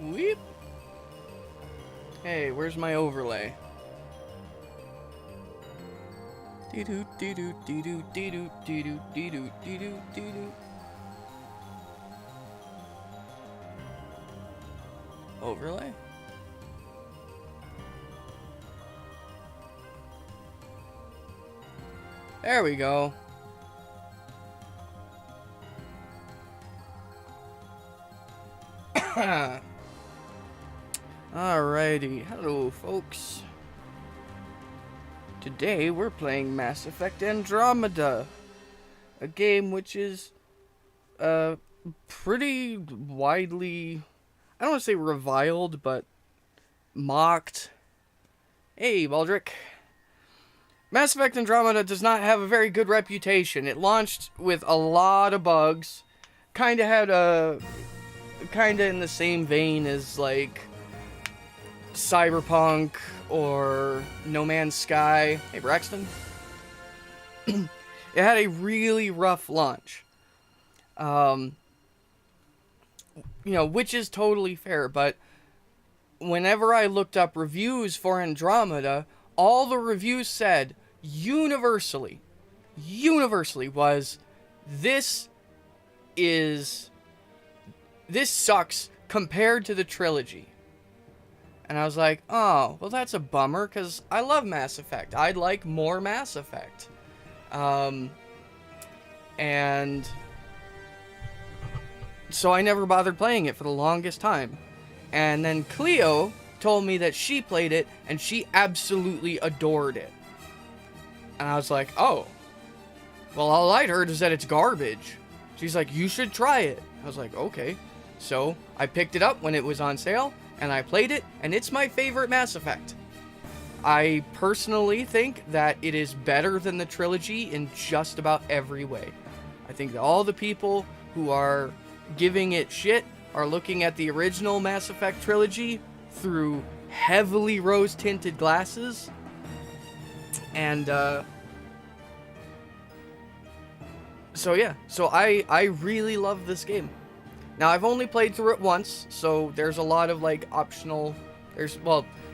Weep. Hey, where's my overlay? Dee-doo, dee-doo, dee-doo, dee-doo, dee-doo, dee-doo, dee-doo, dee-doo. Overlay? There we go. Alrighty, hello folks. Today we're playing Mass Effect Andromeda, a game which is pretty widely, I don't want to say reviled, but mocked. Hey, Baldric. Mass Effect Andromeda does not have a very good reputation. It launched with a lot of bugs, kinda in the same vein as like Cyberpunk or No Man's Sky. Hey, Braxton. It had a really rough launch. Which is totally fair, but whenever I looked up reviews for Andromeda, all the reviews said universally was, this sucks compared to the trilogy. And I was like, oh, well, that's a bummer, because I love Mass Effect. I'd like more Mass Effect. And so I never bothered playing it for the longest time. And then Cleo told me that she played it, and she absolutely adored it. And I was like, oh, well, all I'd heard is that it's garbage. She's like, you should try it. I was like, okay. So I picked it up when it was on sale, and I played it, and it's my favorite Mass Effect. I personally think that it is better than the trilogy in just about every way. I think that all the people who are giving it shit are looking at the original Mass Effect trilogy through heavily rose-tinted glasses. And, so I really love this game. Now, I've only played through it once, so there's a lot of, like, optional...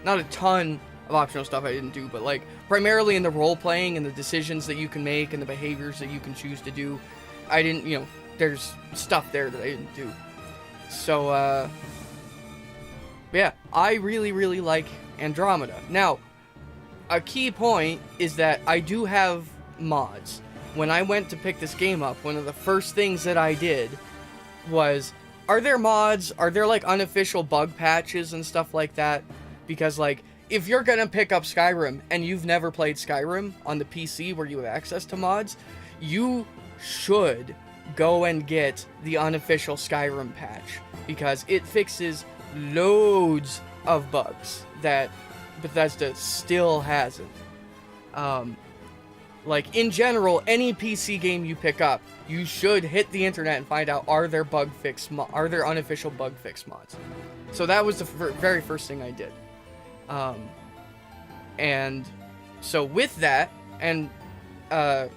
not a ton of optional stuff I didn't do, but, like, primarily in the role-playing and the decisions that you can make and the behaviors that you can choose to do, I didn't, there's stuff there that I didn't do. So, yeah, I really, really like Andromeda. Now, a key point is that I do have mods. When I went to pick this game up, one of the first things that I did was, are there mods? Are there, like, unofficial bug patches and stuff like that? Because, like, if you're gonna pick up Skyrim and you've never played Skyrim on the PC where you have access to mods, you should go and get the unofficial Skyrim patch, because it fixes loads of bugs that Bethesda still hasn't. Like, in general, any PC game you pick up, you should hit the internet and find out, are there unofficial bug fix mods? So that was the very first thing I did. And so with that, and I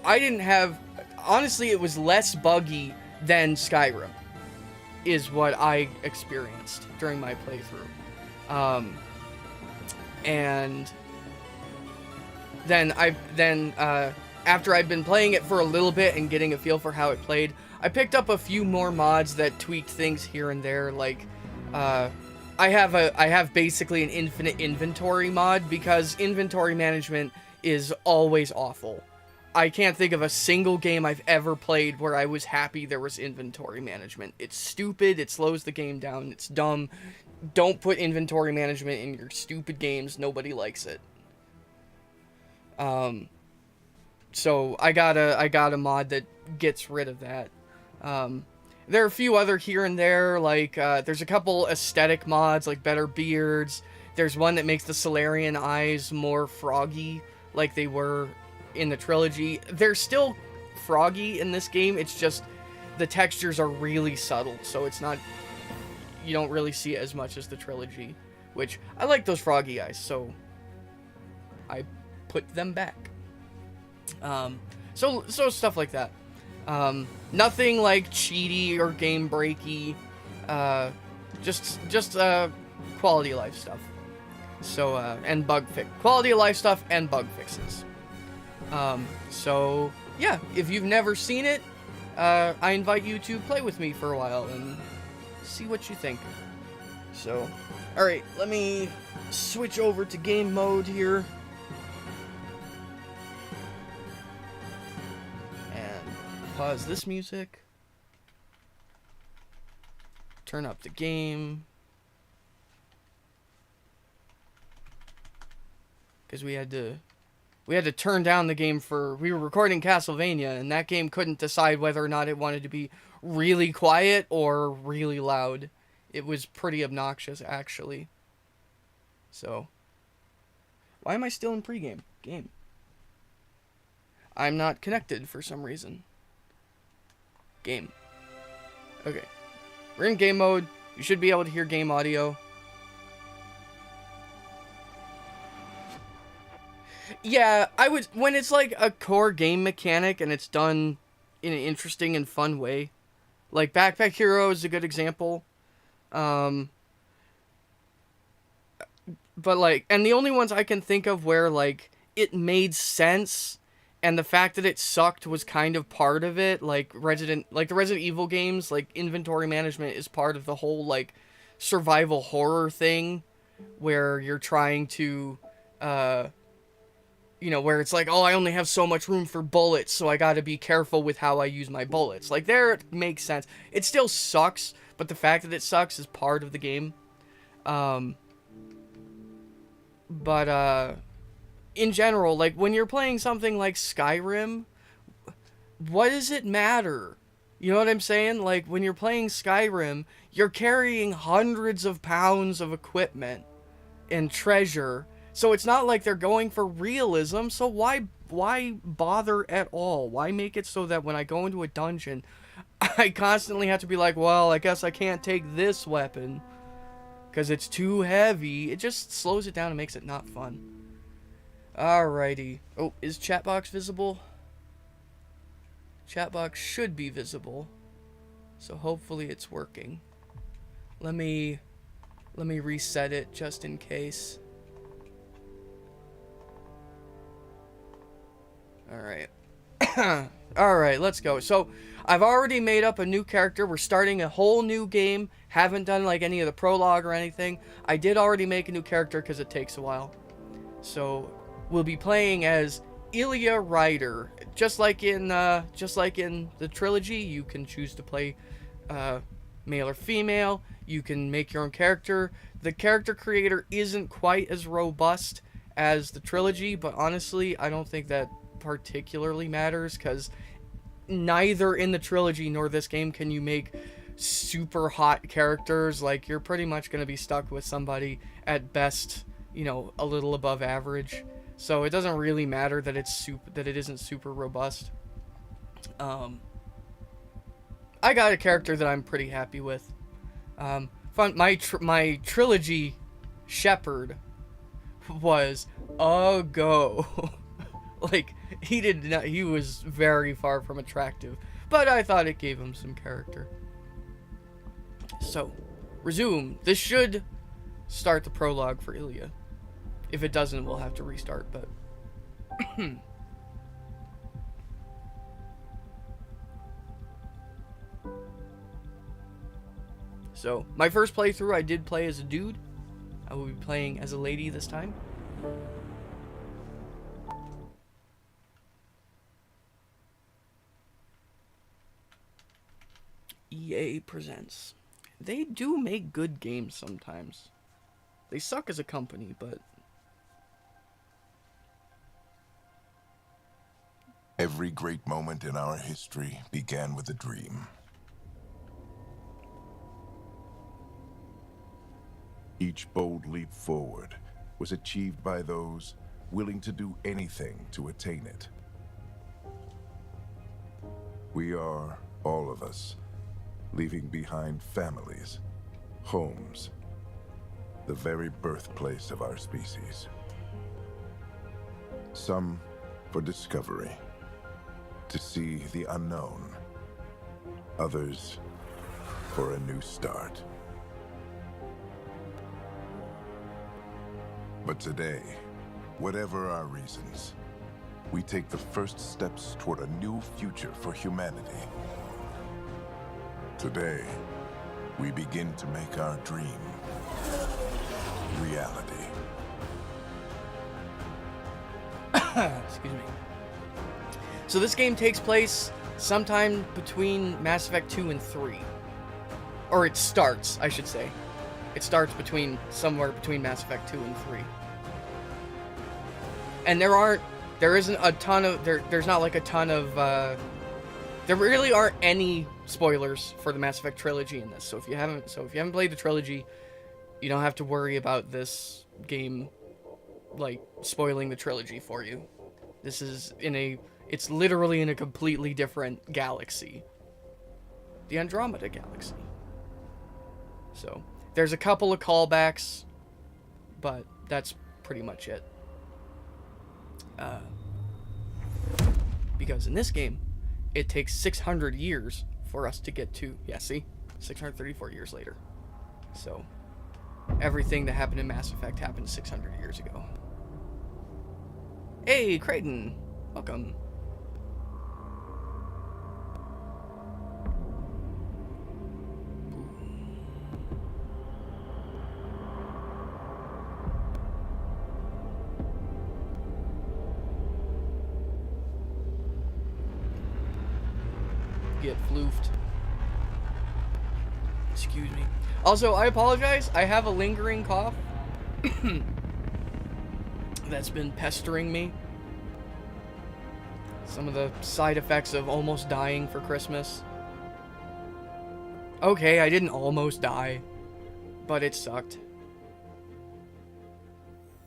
didn't have... Honestly, it was less buggy than Skyrim, is what I experienced during my playthrough. And then after I'd been playing it for a little bit and getting a feel for how it played, I picked up a few more mods that tweaked things here and there. Like, I have basically an infinite inventory mod, because inventory management is always awful. I can't think of a single game I've ever played where I was happy there was inventory management. It's stupid, it slows the game down, it's dumb. Don't put inventory management in your stupid games, nobody likes it. So I got a mod that gets rid of that. There are a few other here and there, like, there's a couple aesthetic mods, like better beards. There's one that makes the Solarian eyes more froggy, like they were in the trilogy. They're still froggy in this game, it's just the textures are really subtle, so it's not, you don't really see it as much as the trilogy, which I like those froggy eyes, so I put them back. So stuff like that. Nothing like cheaty or game breaky, just quality of life stuff. So and quality of life stuff and bug fixes. So yeah, if you've never seen it, I invite you to play with me for a while and see what you think. So, all right, let me switch over to game mode here. And pause this music. Turn up the game. Because we had to turn down the game we were recording Castlevania, and that game couldn't decide whether or not it wanted to be really quiet or really loud. It was pretty obnoxious, actually. So, why am I still in pregame? Game. I'm not connected for some reason. Game. Okay. We're in game mode. You should be able to hear game audio. Yeah, when it's like a core game mechanic and it's done in an interesting and fun way. Like Backpack Hero is a good example. But like, and the only ones I can think of where like it made sense and the fact that it sucked was kind of part of it, like the Resident Evil games, like inventory management is part of the whole like survival horror thing where you're trying to where it's like, oh, I only have so much room for bullets, so I gotta be careful with how I use my bullets. Like, there it makes sense. It still sucks, but the fact that it sucks is part of the game. In general, like, when you're playing something like Skyrim, what does it matter? You know what I'm saying? Like, when you're playing Skyrim, you're carrying hundreds of pounds of equipment and treasure. So it's not like they're going for realism, so why bother at all? Why make it so that when I go into a dungeon, I constantly have to be like, well, I guess I can't take this weapon because it's too heavy. It just slows it down and makes it not fun. Alrighty. Oh, is chat box visible? Chat box should be visible, so hopefully it's working. Let me reset it just in case. Alright. Alright, let's go. So, I've already made up a new character. We're starting a whole new game. Haven't done, like, any of the prologue or anything. I did already make a new character because it takes a while. So, we'll be playing as Ilya Ryder. Just like in the trilogy, you can choose to play male or female. You can make your own character. The character creator isn't quite as robust as the trilogy, but honestly, I don't think that particularly matters, because neither in the trilogy nor this game can you make super hot characters. Like, you're pretty much going to be stuck with somebody at best, a little above average. So it doesn't really matter that it isn't super robust. I got a character that I'm pretty happy with. My trilogy shepherd was a go. Like, he was very far from attractive, but I thought it gave him some character. So, resume. This should start the prologue for Ilya. If it doesn't, we'll have to restart, but... So, my first playthrough, I did play as a dude. I will be playing as a lady this time. EA presents. They do make good games sometimes. They suck as a company, but... Every great moment in our history began with a dream. Each bold leap forward was achieved by those willing to do anything to attain it. We are, all of us, leaving behind families, homes, the very birthplace of our species. Some for discovery, to see the unknown. Others for a new start. But today, whatever our reasons, we take the first steps toward a new future for humanity. Today, we begin to make our dream reality. Excuse me. So this game takes place sometime between Mass Effect 2 and 3. Or it starts, I should say. It starts somewhere between Mass Effect 2 and 3. And there's not like a ton of, there really aren't any spoilers for the Mass Effect trilogy in this. So if you haven't played the trilogy, you don't have to worry about this game, like, spoiling the trilogy for you. This is it's literally in a completely different galaxy. The Andromeda galaxy. So, there's a couple of callbacks, but that's pretty much it. Because in this game, it takes 600 years for us to get to, 634 years later. So, everything that happened in Mass Effect happened 600 years ago. Hey, Creighton! Welcome. Get floofed. Excuse me. Also, I apologize. I have a lingering cough that's been pestering me. Some of the side effects of almost dying for Christmas. Okay, I didn't almost die, but it sucked.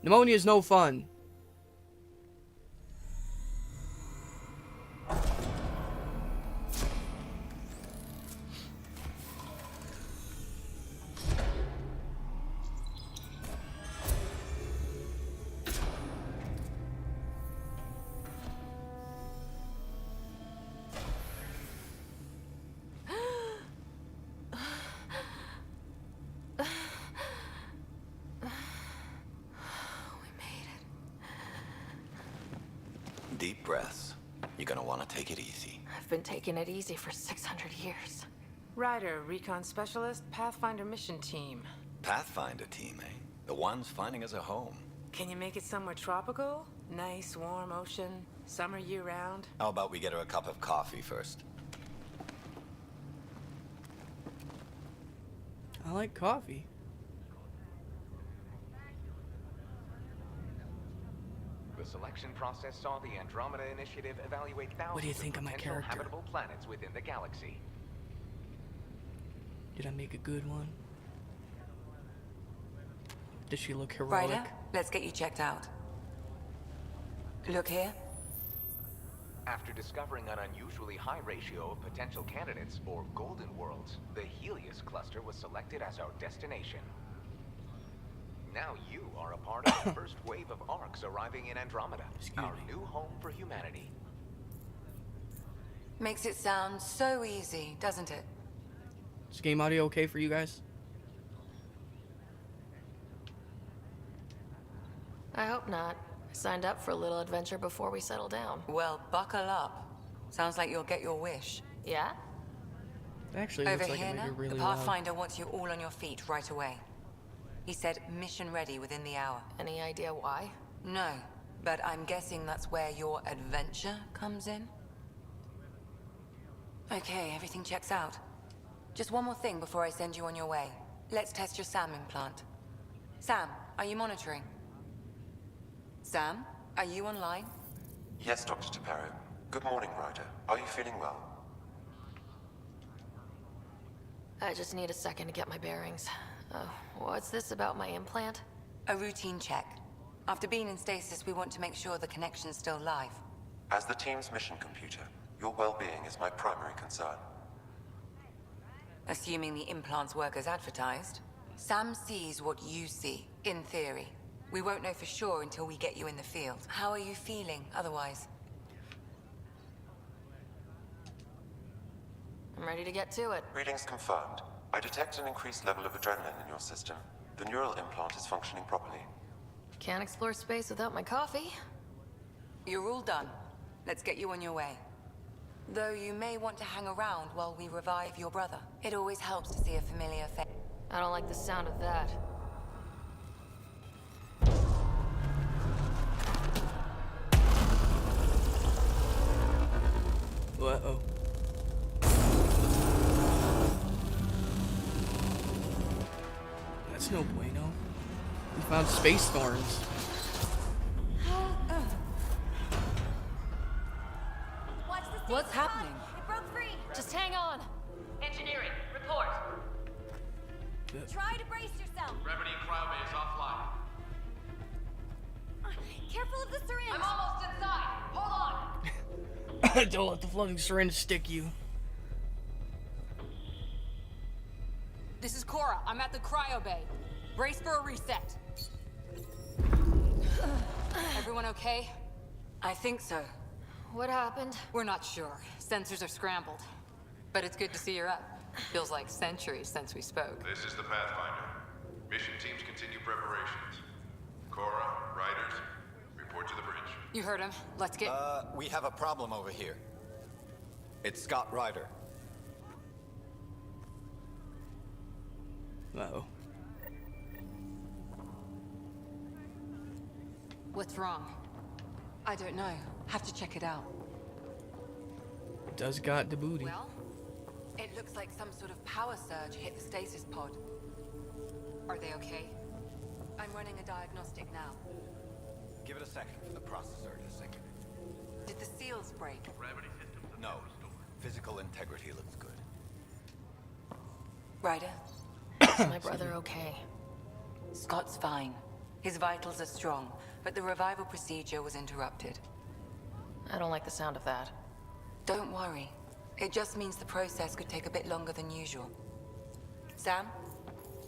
Pneumonia is no fun. Deep breaths. You're gonna want to take it easy. I've been taking it easy for 600 years. Ryder, Recon Specialist, Pathfinder Mission Team. Pathfinder team, eh? The ones finding us a home. Can you make it somewhere tropical? Nice, warm ocean, summer year-round? How about we get her a cup of coffee first? I like coffee. The selection process saw the Andromeda Initiative evaluate thousands What do you think of my potential character? habitable planets within the galaxy. Did I make a good one? Does she look heroic? Ryder, let's get you checked out. Look here. After discovering an unusually high ratio of potential candidates, or golden worlds, the Helios cluster was selected as our destination. Now you are a part of the first wave of arcs arriving in Andromeda, our new home for humanity. Makes it sound so easy, doesn't it? Is game audio okay for you guys? I hope not. I signed up for a little adventure before we settle down. Well, buckle up. Sounds like you'll get your wish. Yeah? Actually, Over looks like here it may now, be really the loud. Pathfinder wants you all on your feet right away. He said mission ready within the hour. Any idea why? No, but I'm guessing that's where your adventure comes in. Okay, everything checks out. Just one more thing before I send you on your way. Let's test your SAM implant. Sam, are you monitoring? Sam, are you online? Yes, Dr. Taparo. Good morning, Ryder. Are you feeling well? I just need a second to get my bearings. What's this about my implant? A routine check. After being in stasis, we want to make sure the connection's still live. As the team's mission computer, your well-being is my primary concern. Assuming the implants work as advertised. Sam sees what you see, in theory. We won't know for sure until we get you in the field. How are you feeling otherwise? I'm ready to get to it. Readings confirmed. I detect an increased level of adrenaline in your system. The neural implant is functioning properly. Can't explore space without my coffee. You're all done. Let's get you on your way. Though you may want to hang around while we revive your brother. It always helps to see a familiar face. I don't like the sound of that. Uh-oh. That's no bueno. We found space thorns. What's happening? It broke free. Just hang on. Engineering, report. Try to brace yourself. Gravity and cryobay is offline. Careful of the syringe. I'm almost inside. Hold on. Don't let the floating syringe stick you. This is Cora. I'm at the cryobay. Brace for a reset. Everyone okay? I think so. What happened? We're not sure. Sensors are scrambled. But it's good to see you're up. Feels like centuries since we spoke. This is the Pathfinder. Mission teams continue preparations. Cora, Riders, report to the bridge. You heard him. Let's get... We have a problem over here. It's Scott Ryder. Uh-oh. What's wrong? I don't know. Have to check it out. Does got the booty. Well, it looks like some sort of power surge hit the stasis pod. Are they okay? I'm running a diagnostic now. Give it a second for the processor to sync. Did the seals break? No. Physical integrity looks good. Ryder? Is my brother okay? Scott's fine. His vitals are strong, but the revival procedure was interrupted. I don't like the sound of that. Don't worry. It just means the process could take a bit longer than usual. Sam?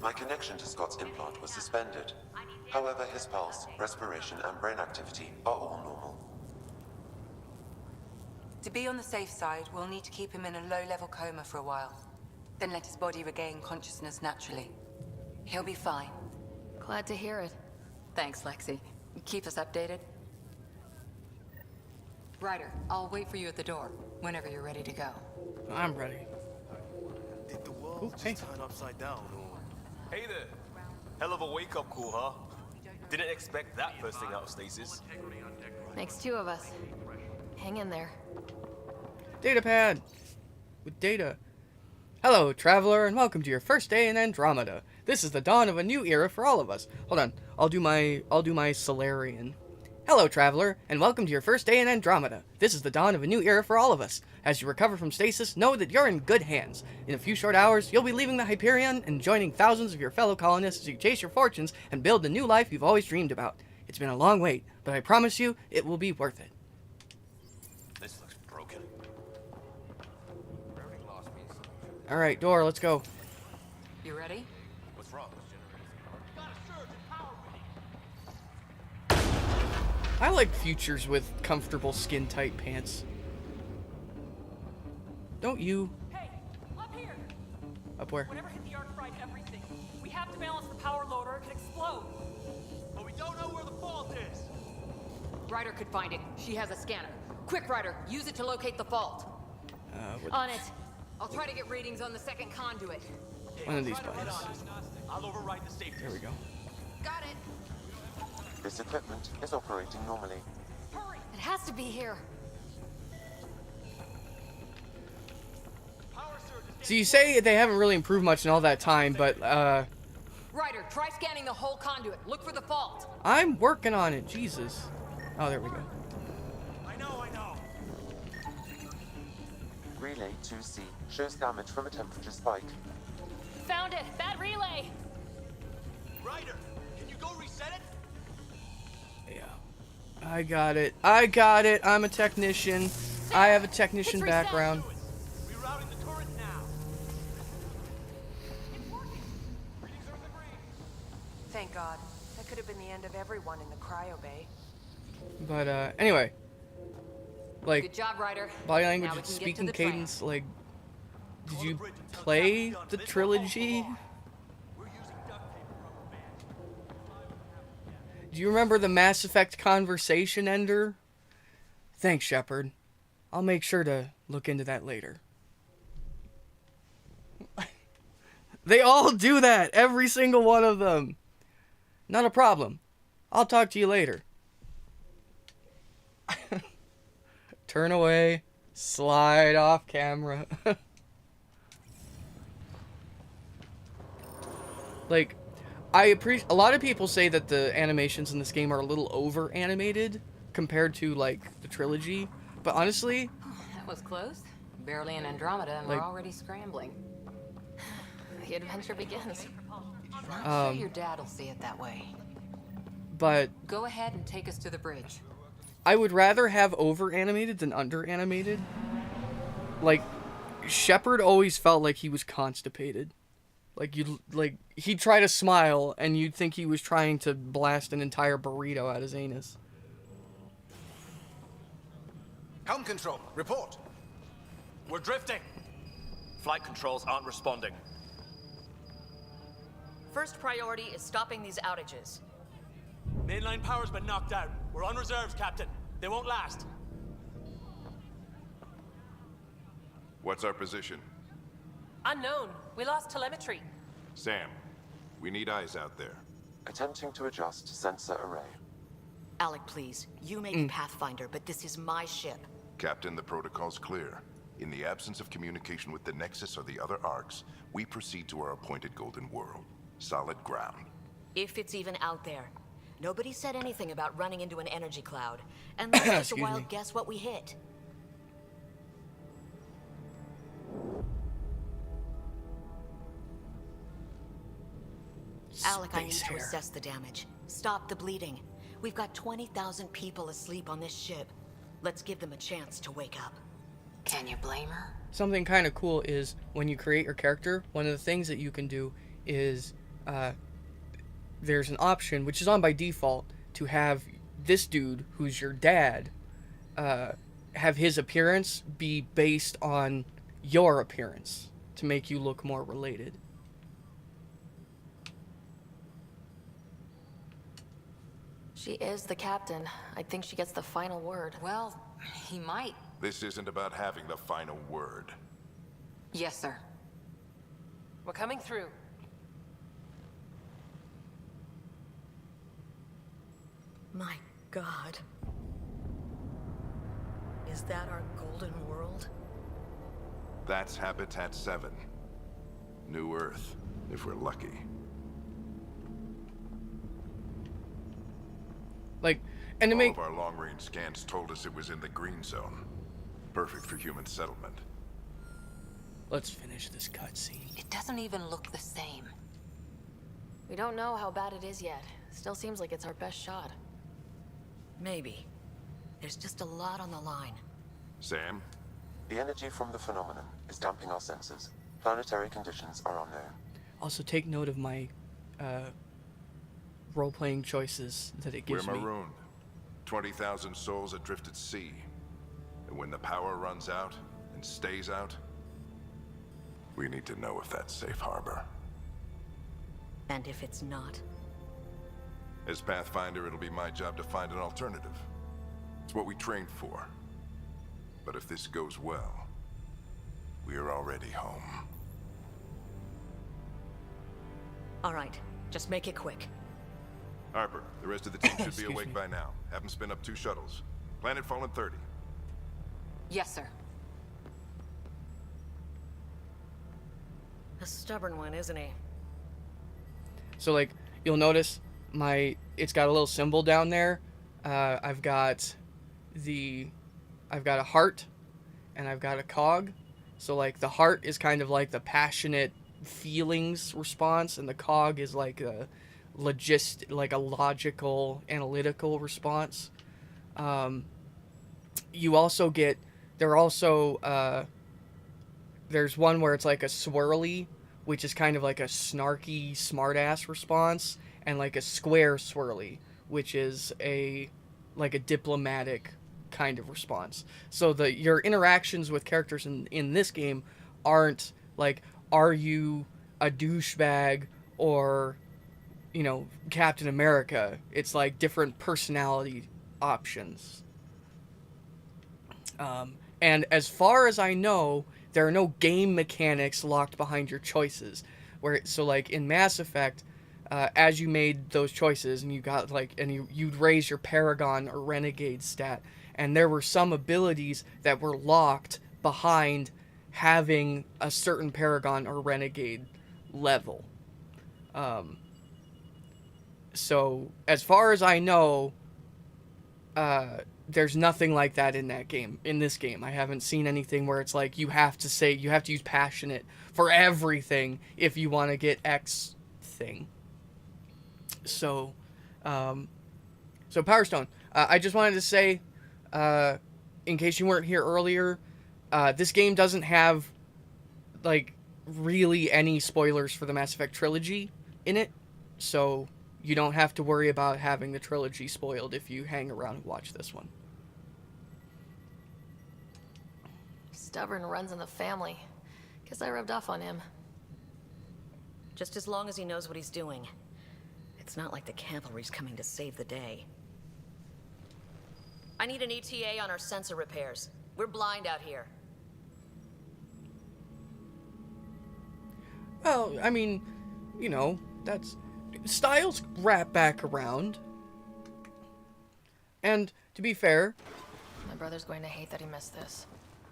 My connection to Scott's implant was suspended. However, his pulse, respiration, and brain activity are all normal. To be on the safe side, we'll need to keep him in a low-level coma for a while. Then let his body regain consciousness naturally. He'll be fine. Glad to hear it. Thanks, Lexi. Keep us updated. Ryder, I'll wait for you at the door, whenever you're ready to go. I'm ready. Did the world just hey. turn upside down, or...? Hey there. Hell of a wake-up call, huh? Didn't expect that first thing out of stasis. Makes two of us. Hang in there. Data pad with data. Hello, traveler, and welcome to your first day in Andromeda. This is the dawn of a new era for all of us. Hold on, I'll do my Solarian. Hello, traveler, and welcome to your first day in Andromeda. This is the dawn of a new era for all of us. As you recover from stasis, know that you're in good hands. In a few short hours, you'll be leaving the Hyperion and joining thousands of your fellow colonists as you chase your fortunes and build the new life you've always dreamed about. It's been a long wait, but I promise you, it will be worth it. This looks broken. Alright, door, let's go. You ready? What's wrong? I like futures with comfortable skin-tight pants. Don't you? Hey, up here! Up where? Whatever hit the arc fried everything. We have to balance the power load or it could explode. But we don't know where the fault is. Ryder could find it. She has a scanner. Quick, Ryder, use it to locate the fault. On it. I'll try to get readings on the second conduit. One of these buttons. I'll override the safety. There we go. Got it. This equipment is operating normally. Hurry! It has to be here. So you say they haven't really improved much in all that time, but, Ryder, try scanning the whole conduit. Look for the fault. I'm working on it, Jesus. Oh, there we go. I know. Relay 2C shows damage from a temperature spike. Found it! Bad relay! Ryder, can you go reset it? Yeah. I got it. I'm a technician. I have a technician It's reset. background. Rerouting the turret now. It's working. Readings are in the green. Thank God. That could have been the end of everyone in the cryo bay. But, anyway. Like, Good job, Ryder. body Now language we and can get to speaking the train. cadence, like, did you play the trilogy? We're using duct tape and rubber bands. Do you remember the Mass Effect conversation ender? Thanks, Shepard. I'll make sure to look into that later. They all do that. Every single one of them. Not a problem. I'll talk to you later. Turn away. Slide off camera. Like, I appreciate... A lot of people say that the animations in this game are a little over-animated compared to, like, the trilogy. But honestly... That was close. Barely in Andromeda and like, we're already scrambling. The adventure begins. Not sure your dad'll see it that way. But... Go ahead and take us to the bridge. I would rather have over-animated than under-animated. Like, Shepard always felt like he was constipated. Like, he'd try to smile, and you'd think he was trying to blast an entire burrito out his anus. Helm control, report. We're drifting. Flight controls aren't responding. First priority is stopping these outages. Mainline power's been knocked out. We're on reserves, Captain. They won't last. What's our position? Unknown. We lost telemetry. Sam, we need eyes out there. Attempting to adjust sensor array. Alec, please. You may be Pathfinder, but this is my ship. Captain, the protocol's clear. In the absence of communication with the Nexus or the other arcs, we proceed to our appointed Golden World. Solid ground. If it's even out there. Nobody said anything about running into an energy cloud. And let's take a Excuse wild me. guess what we hit. Alec, I need Space to hair. assess the damage. Stop the bleeding. We've got 20,000 people asleep on this ship. Let's give them a chance to wake up. Can you blame her? Something kind of cool is when you create your character, one of the things that you can do is there's an option, which is on by default, to have this dude, who's your dad, have his appearance be based on your appearance to make you look more related. She is the captain. I think she gets the final word. Well, he might. This isn't about having the final word. Yes, sir. We're coming through. My God. Is that our golden world? That's Habitat 7. New Earth, if we're lucky. Like, and to All make... of our long-range scans told us it was in the green zone. Perfect for human settlement. Let's finish this cutscene. It doesn't even look the same. We don't know how bad it is yet. Still seems like it's our best shot. Maybe. There's just a lot on the line. Sam? The energy from the phenomenon is damping our senses. Planetary conditions are unknown. Also, take note of my role-playing choices that it gives We're me. marooned. 20,000 souls adrift at sea. And when the power runs out and stays out, we need to know if that's safe harbor. And if it's not? As Pathfinder, it'll be my job to find an alternative. It's what we trained for. But if this goes well, we're already home. All right, just make it quick. Harper, the rest of the team should be Excuse awake me. by now. Have them spin up 2 shuttles. Planet Fallen 30. Yes, sir. A stubborn one, isn't he? So, like, you'll notice it's got a little symbol down there. I've got a heart and I've got a cog. So, like, the heart is kind of like the passionate feelings response, and the cog is like a logical, analytical response. You also get, there's one where it's like a swirly, which is kind of like a snarky, smartass response, and like a square swirly, which is a diplomatic kind of response. So your interactions with characters in this game aren't like, are you a douchebag, or you know, Captain America. It's like different personality options. And as far as I know, there are no game mechanics locked behind your choices. So like in Mass Effect, as you made those choices and you got like, and you'd raise your Paragon or Renegade stat, and there were some abilities that were locked behind having a certain Paragon or Renegade level. So as far as I know, there's nothing like that in this game. I haven't seen anything where it's like you have to use passionate for everything if you want to get X thing. So Power Stone, I just wanted to say, in case you weren't here earlier, this game doesn't have like really any spoilers for the Mass Effect trilogy in it, so you don't have to worry about having the trilogy spoiled if you hang around and watch this one. Stubborn runs in the family. Guess I rubbed off on him. Just as long as he knows what he's doing. It's not like the cavalry's coming to save the day. I need an ETA on our sensor repairs. We're blind out here. Well, I mean, you know, that's... Styles wrap back around. And, to be fair... My brother's going to hate that he missed this.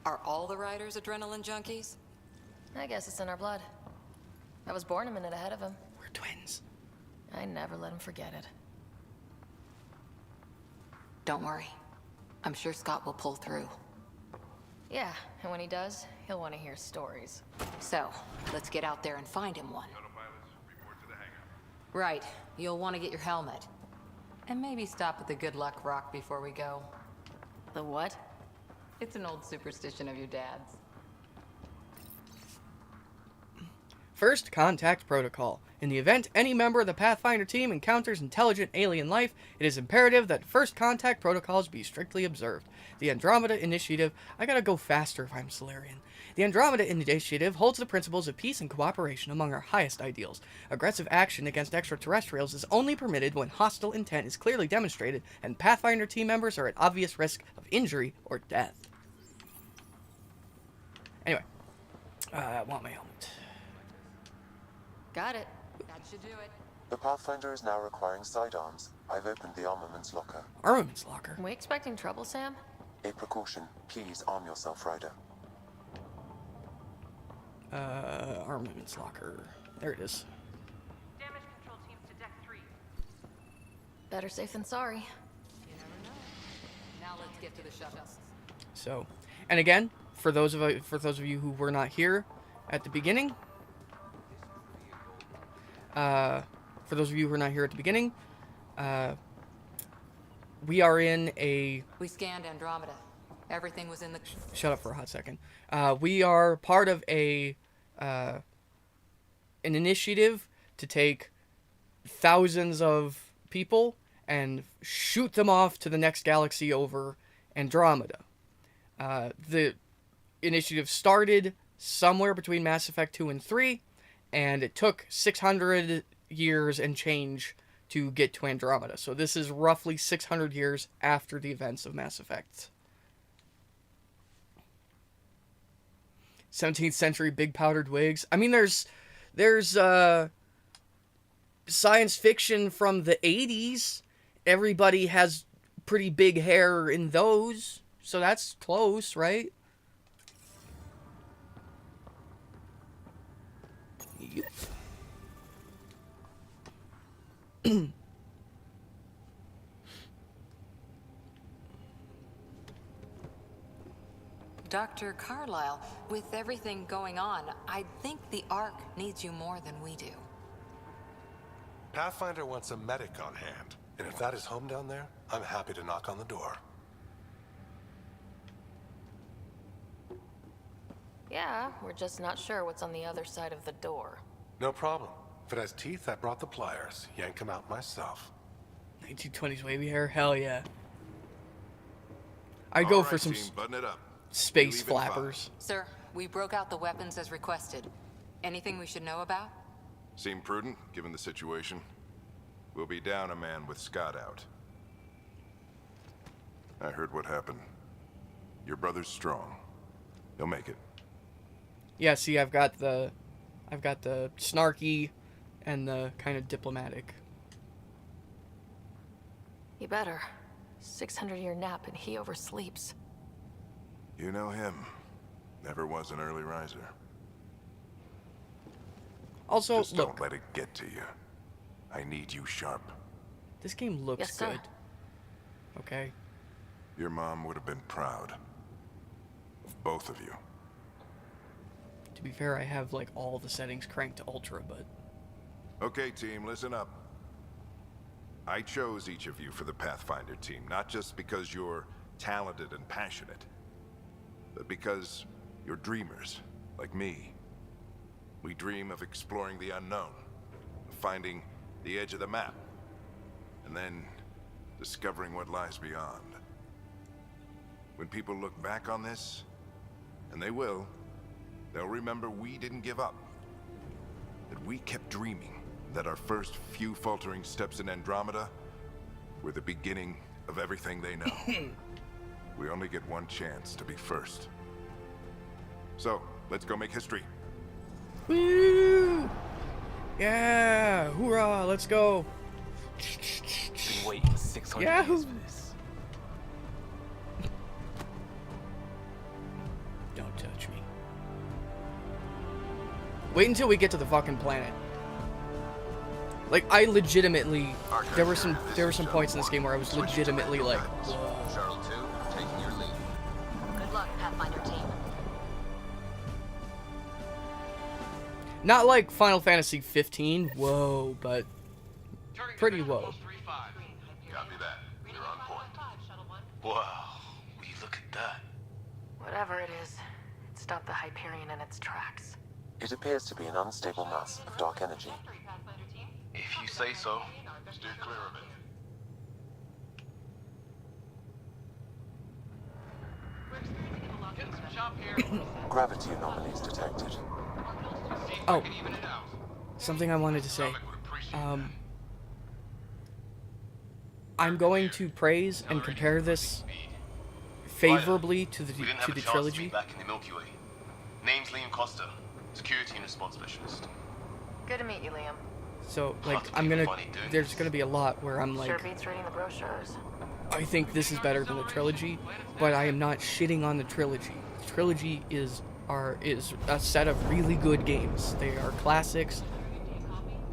Are all the riders adrenaline junkies? I guess it's in our blood. I was born a minute ahead of him. We're twins. I never let him forget it. Don't worry. I'm sure Scott will pull through. Yeah, and when he does, he'll want to hear stories. So, let's get out there and find him one. Right. You'll want to get your helmet. And maybe stop at the Good Luck Rock before we go. The what? It's an old superstition of your dad's. First Contact Protocol. In the event any member of the Pathfinder team encounters intelligent alien life, it is imperative that First Contact Protocols be strictly observed. The Andromeda Initiative... I gotta go faster if I'm Solarian. The Andromeda Initiative holds the principles of peace and cooperation among our highest ideals. Aggressive action against extraterrestrials is only permitted when hostile intent is clearly demonstrated and Pathfinder team members are at obvious risk of injury or death. Anyway, I want my helmet. Got it. That should do it. The Pathfinder is now requiring sidearms. I've opened the armaments locker. Armaments locker? Are we expecting trouble, Sam? A precaution. Please arm yourself, Ryder. Armaments locker. There it is. Damage control teams to deck 3. Better safe than sorry. You never know. Now let's get to the shuttles. So, and again, for those of you who were not here at the beginning, we are in a... We scanned Andromeda. Everything was in the... Shut up for a hot second. We are part of an initiative to take thousands of people and shoot them off to the next galaxy over Andromeda. The initiative started somewhere between Mass Effect 2 and 3, and it took 600 years and change to get to Andromeda. So this is roughly 600 years after the events of Mass Effect. 17th century big powdered wigs. I mean, there's science fiction from the 80s. Everybody has pretty big hair in those. So that's close, right? Yep. Dr. Carlyle, with everything going on, I think the Ark needs you more than we do. Pathfinder wants a medic on hand, and if that is home down there, I'm happy to knock on the door. Yeah, we're just not sure what's on the other side of the door. No problem. If it has teeth, I brought the pliers. Yank them out myself. 1920s wavy hair? Hell yeah. I'd go for some button it up. Space flappers. Sir, we broke out the weapons as requested. Anything we should know about? Seem prudent, given the situation. We'll be down a man with Scott out. I heard what happened. Your brother's strong. He'll make it. Yeah, see, I've got the snarky and the kind of diplomatic. He better. 600-year nap and he oversleeps. You know him. Never was an early riser. Also, just look, don't let it get to you. I need you sharp. This game looks Yes, sir. good. Okay. Your mom would have been proud of both of you. To be fair, I have like all the settings cranked to ultra, but Okay, team, listen up. I chose each of you for the Pathfinder team, not just because you're talented and passionate, but because you're dreamers, like me. We dream of exploring the unknown, of finding the edge of the map, and then discovering what lies beyond. When people look back on this, and they will, they'll remember we didn't give up. That we kept dreaming, that our first few faltering steps in Andromeda were the beginning of everything they know. We only get one chance to be first. So, let's go make history. woo! Yeah, hoorah! Let's go. Been waiting 600 Yahoo! years for this. Don't touch me. Wait until we get to the fucking planet. Like, I legitimately, there were some points in this game where I was legitimately like, whoa. Shuttle 2, taking your lead. Good luck, Pathfinder team. Not like Final Fantasy 15, whoa, but pretty whoa. Copy that. You're on point. Wow, will you look at that? Whatever it is, it stopped the Hyperion in its tracks. It appears to be an unstable mass of dark energy. If you say so. Steer clear of it. Gravity anomalies detected. Oh, something I wanted to say. I'm going to praise and compare this favorably to the trilogy. Back in the Milky Way. Name's Liam Costa, security and response specialist. Good to meet you, Liam. So, like, there's gonna be a lot where I'm like, Sure beats reading the brochures. I think this is better than the trilogy, but I am not shitting on the trilogy. The trilogy is a set of really good games. They are classics,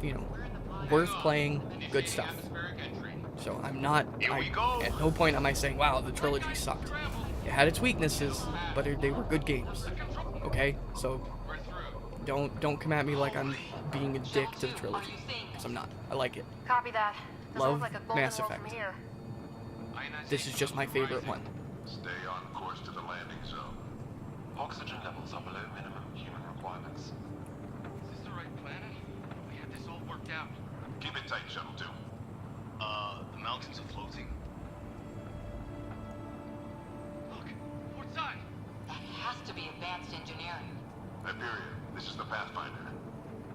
you know, worth playing, good stuff. So I'm not, at no point am I saying, wow, the trilogy sucked. It had its weaknesses, but they were good games. Okay, so don't come at me like I'm being a dick to the trilogy, because I'm not. I like it. Copy that. Doesn't Love look like a golden Mass world Effect. from here. This is just my favorite one. Stay on course to the landing zone. Oxygen levels are below minimum human requirements. Is this the right planet? We had this all worked out. Keep it tight, Shuttle 2. The mountains are floating. Look, port side. That has to be advanced engineering. Hyperion, this is the Pathfinder.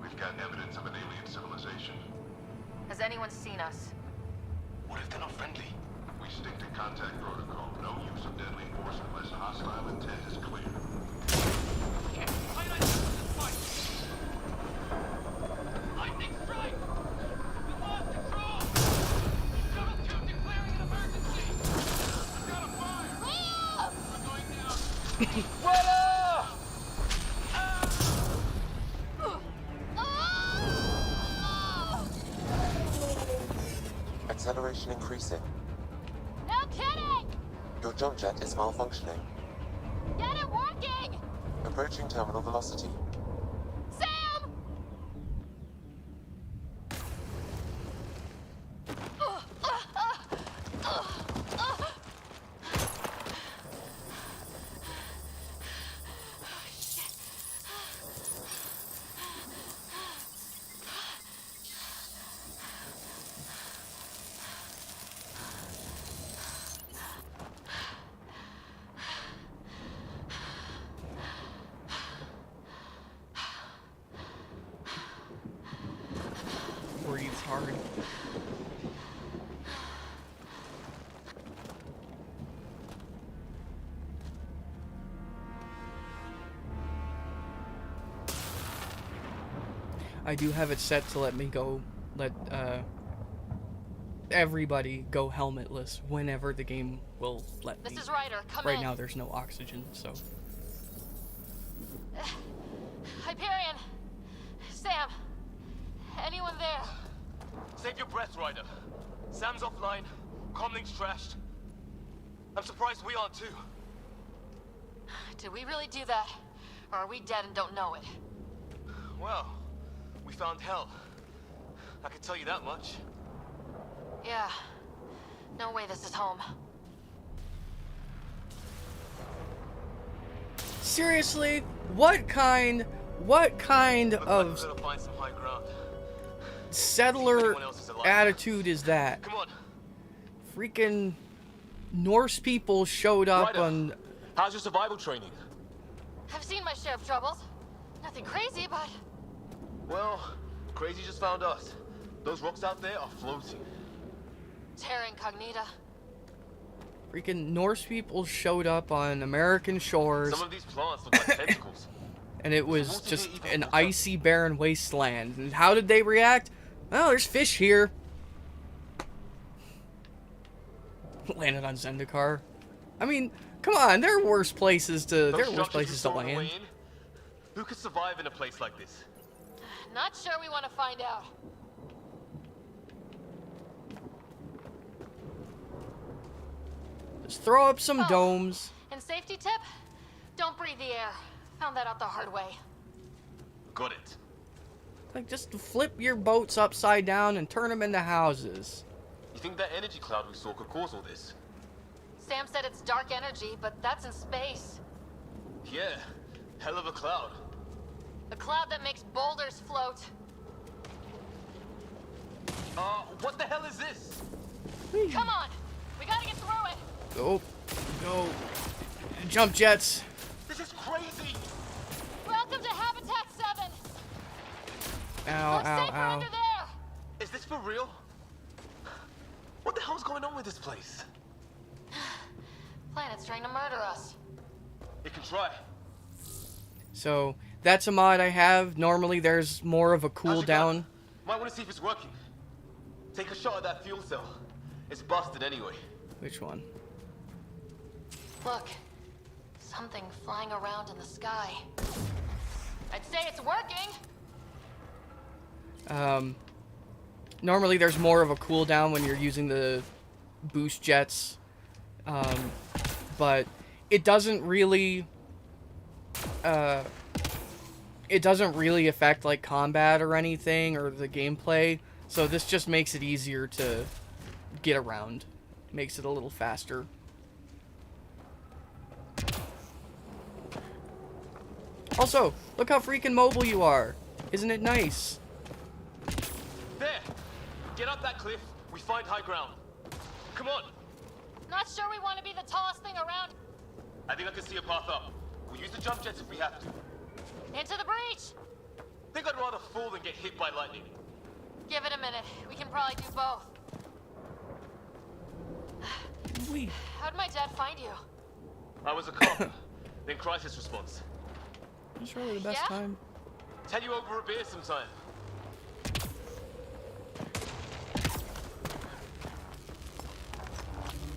We've got evidence of an alien civilization. Has anyone seen us? What if they're not friendly? We stick to contact protocol. No use of deadly force unless hostile intent is clear. Okay, lightning strike! We lost control! Shuttle 2 declaring an emergency! We've got a fire! We're going down! Acceleration increasing. No kidding! Your jump jet is malfunctioning. Get it working! Approaching terminal velocity. Sam! Breathes hard. I do have it set to let everybody go helmetless whenever the game will let me. This is Ryder. Come Right in. now there's no oxygen, so. Hyperion. Sam. Anyone there? Save your breath, Ryder. Sam's offline. Comlink's trashed. I'm surprised we aren't too. Did we really do that? Or are we dead and don't know it? Well, we found hell. I can tell you that much. Yeah. No way this is home. Seriously? What kind of Gotta find some high ground. settler attitude is that? Come on. Freaking Norse people showed up Ryder, on... how's your survival training? I've seen my share of troubles. Nothing crazy, but... Well, crazy just found us. Those rocks out there are floating. Terra Incognita. Freaking Norse people showed up on American shores. Some of these plants look like tentacles. And it was just an icy, barren wasteland. And how did they react? Well, there's fish here. Landed on Zendikar. I mean, come on, there are worse places to land. Who could survive in a place like this? Not sure we want to find out. Just throw up some domes. And safety tip? Don't breathe the air. Found that out the hard way. Got it. Like, just flip your boats upside down and turn them into houses. You think that energy cloud we saw could cause all this? Sam said it's dark energy, but that's in space. Yeah, hell of a cloud. A cloud that makes boulders float. What the hell is this? Come on! We gotta get through it! Go. Jump jets. This is crazy! Welcome to Habitat 7! Ow, Looks safer ow, under ow. there! Is this for real? What the hell's going on with this place? Planet's trying to murder us. It can try. So, that's a mod I have. Normally there's more of a cooldown. Might want to see if it's working. Take a shot at that fuel cell. It's busted anyway. Which one? Look. Something flying around in the sky. I'd say it's working! Normally there's more of a cooldown when you're using the boost jets. But it doesn't really affect like combat or anything or the gameplay. So this just makes it easier to get around. Makes it a little faster. Also, look how freaking mobile you are. Isn't it nice? There! Get up that cliff. We find high ground. Come on. Not sure we want to be the tallest thing around. I think I can see a path up. We'll use the jump jets if we have to. Into the breach! Think I'd rather fall than get hit by lightning. Give it a minute. We can probably do both. How'd my dad find you? I was a cop. Then crisis response. It's really the best Yeah? time. Tell you over a beer sometime.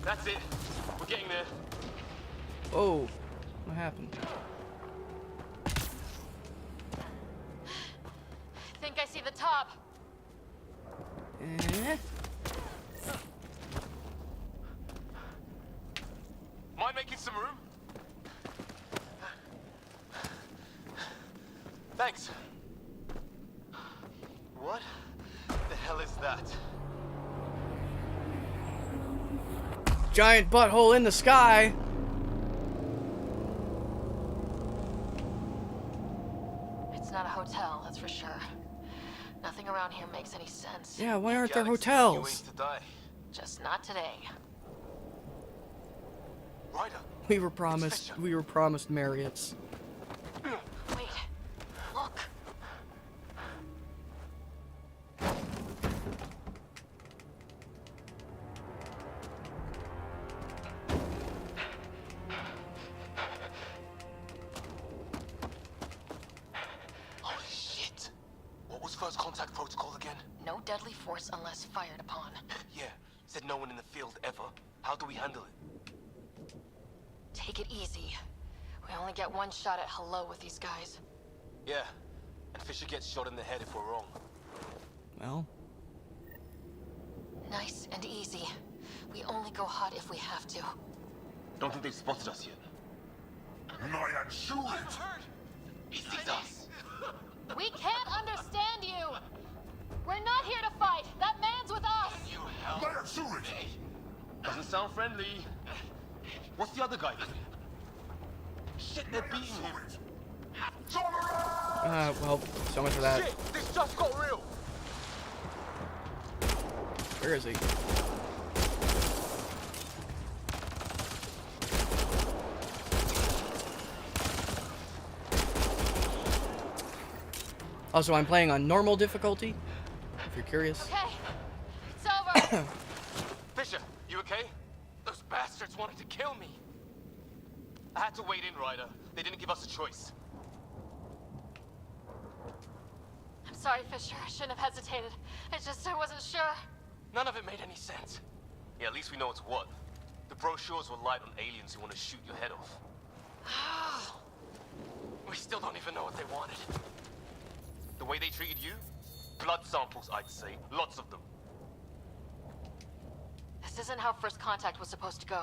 That's it. We're getting there. Oh, what happened? Think I see the top. Mind making some room? Thanks. What the hell is that? Giant butthole in the sky. It's not a hotel, that's for sure. Nothing around here makes any sense. Yeah, why aren't there Galaxy, hotels? few ways to die. Just not today. Ryder. We were promised Marriott's. Wait. Look. Holy shit. What was first contact protocol again? No deadly force unless fired upon. Yeah, said no one in the field ever. How do we handle it? Take it easy. We only get one shot at hello with these guys. Yeah, and Fisher gets shot in the head if we're wrong. Well. Nice and easy. We only go hot if we have to. Don't think they've spotted us yet. I'm hurt. He sees us. We can't understand you! We're not here to fight! That man's with us! You help. Hey, doesn't sound friendly. What's the other guy? Shit, they're beating him. Well, so much for that. Shit, this just got real. Where is he? Also, I'm playing on normal difficulty, if you're curious. Okay, it's over. Fisher, you okay? Those bastards wanted to kill me. I had to wait in, Ryder. They didn't give us a choice. I'm sorry, Fisher. I shouldn't have hesitated. I wasn't sure. None of it made any sense. Yeah, at least we know it's what. The brochures were light on aliens who want to shoot your head off. We still don't even know what they wanted. The way they treated you? Blood samples, I'd say. Lots of them. This isn't how first contact was supposed to go.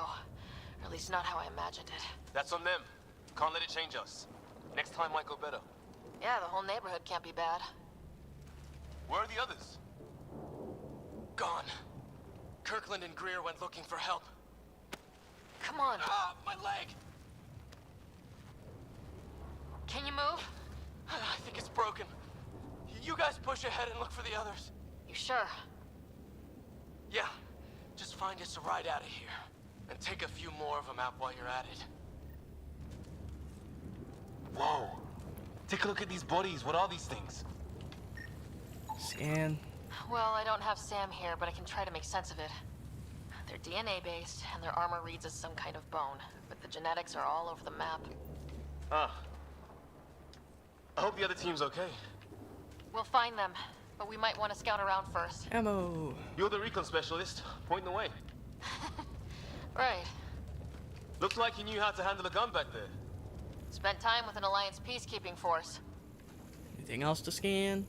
Or at least not how I imagined it. That's on them. Can't let it change us. Next time might go better. Yeah, the whole neighborhood can't be bad. Where are the others? Gone. Kirkland and Greer went looking for help. Come on. Ah, my leg! Can you move? I think it's broken. You guys push ahead and look for the others. You sure? Yeah. Just find us a ride out of here. And take a few more of them out while you're at it. Whoa. Take a look at these bodies. What are these things? Scan. Well, I don't have Sam here, but I can try to make sense of it. They're DNA-based, and their armor reads as some kind of bone. But the genetics are all over the map. Ah. I hope the other team's okay. We'll find them, but we might want to scout around first. Ammo. You're the recon specialist. Point the way. Right. Looks like you knew how to handle a gun back there. Spent time with an Alliance peacekeeping force. Anything else to scan?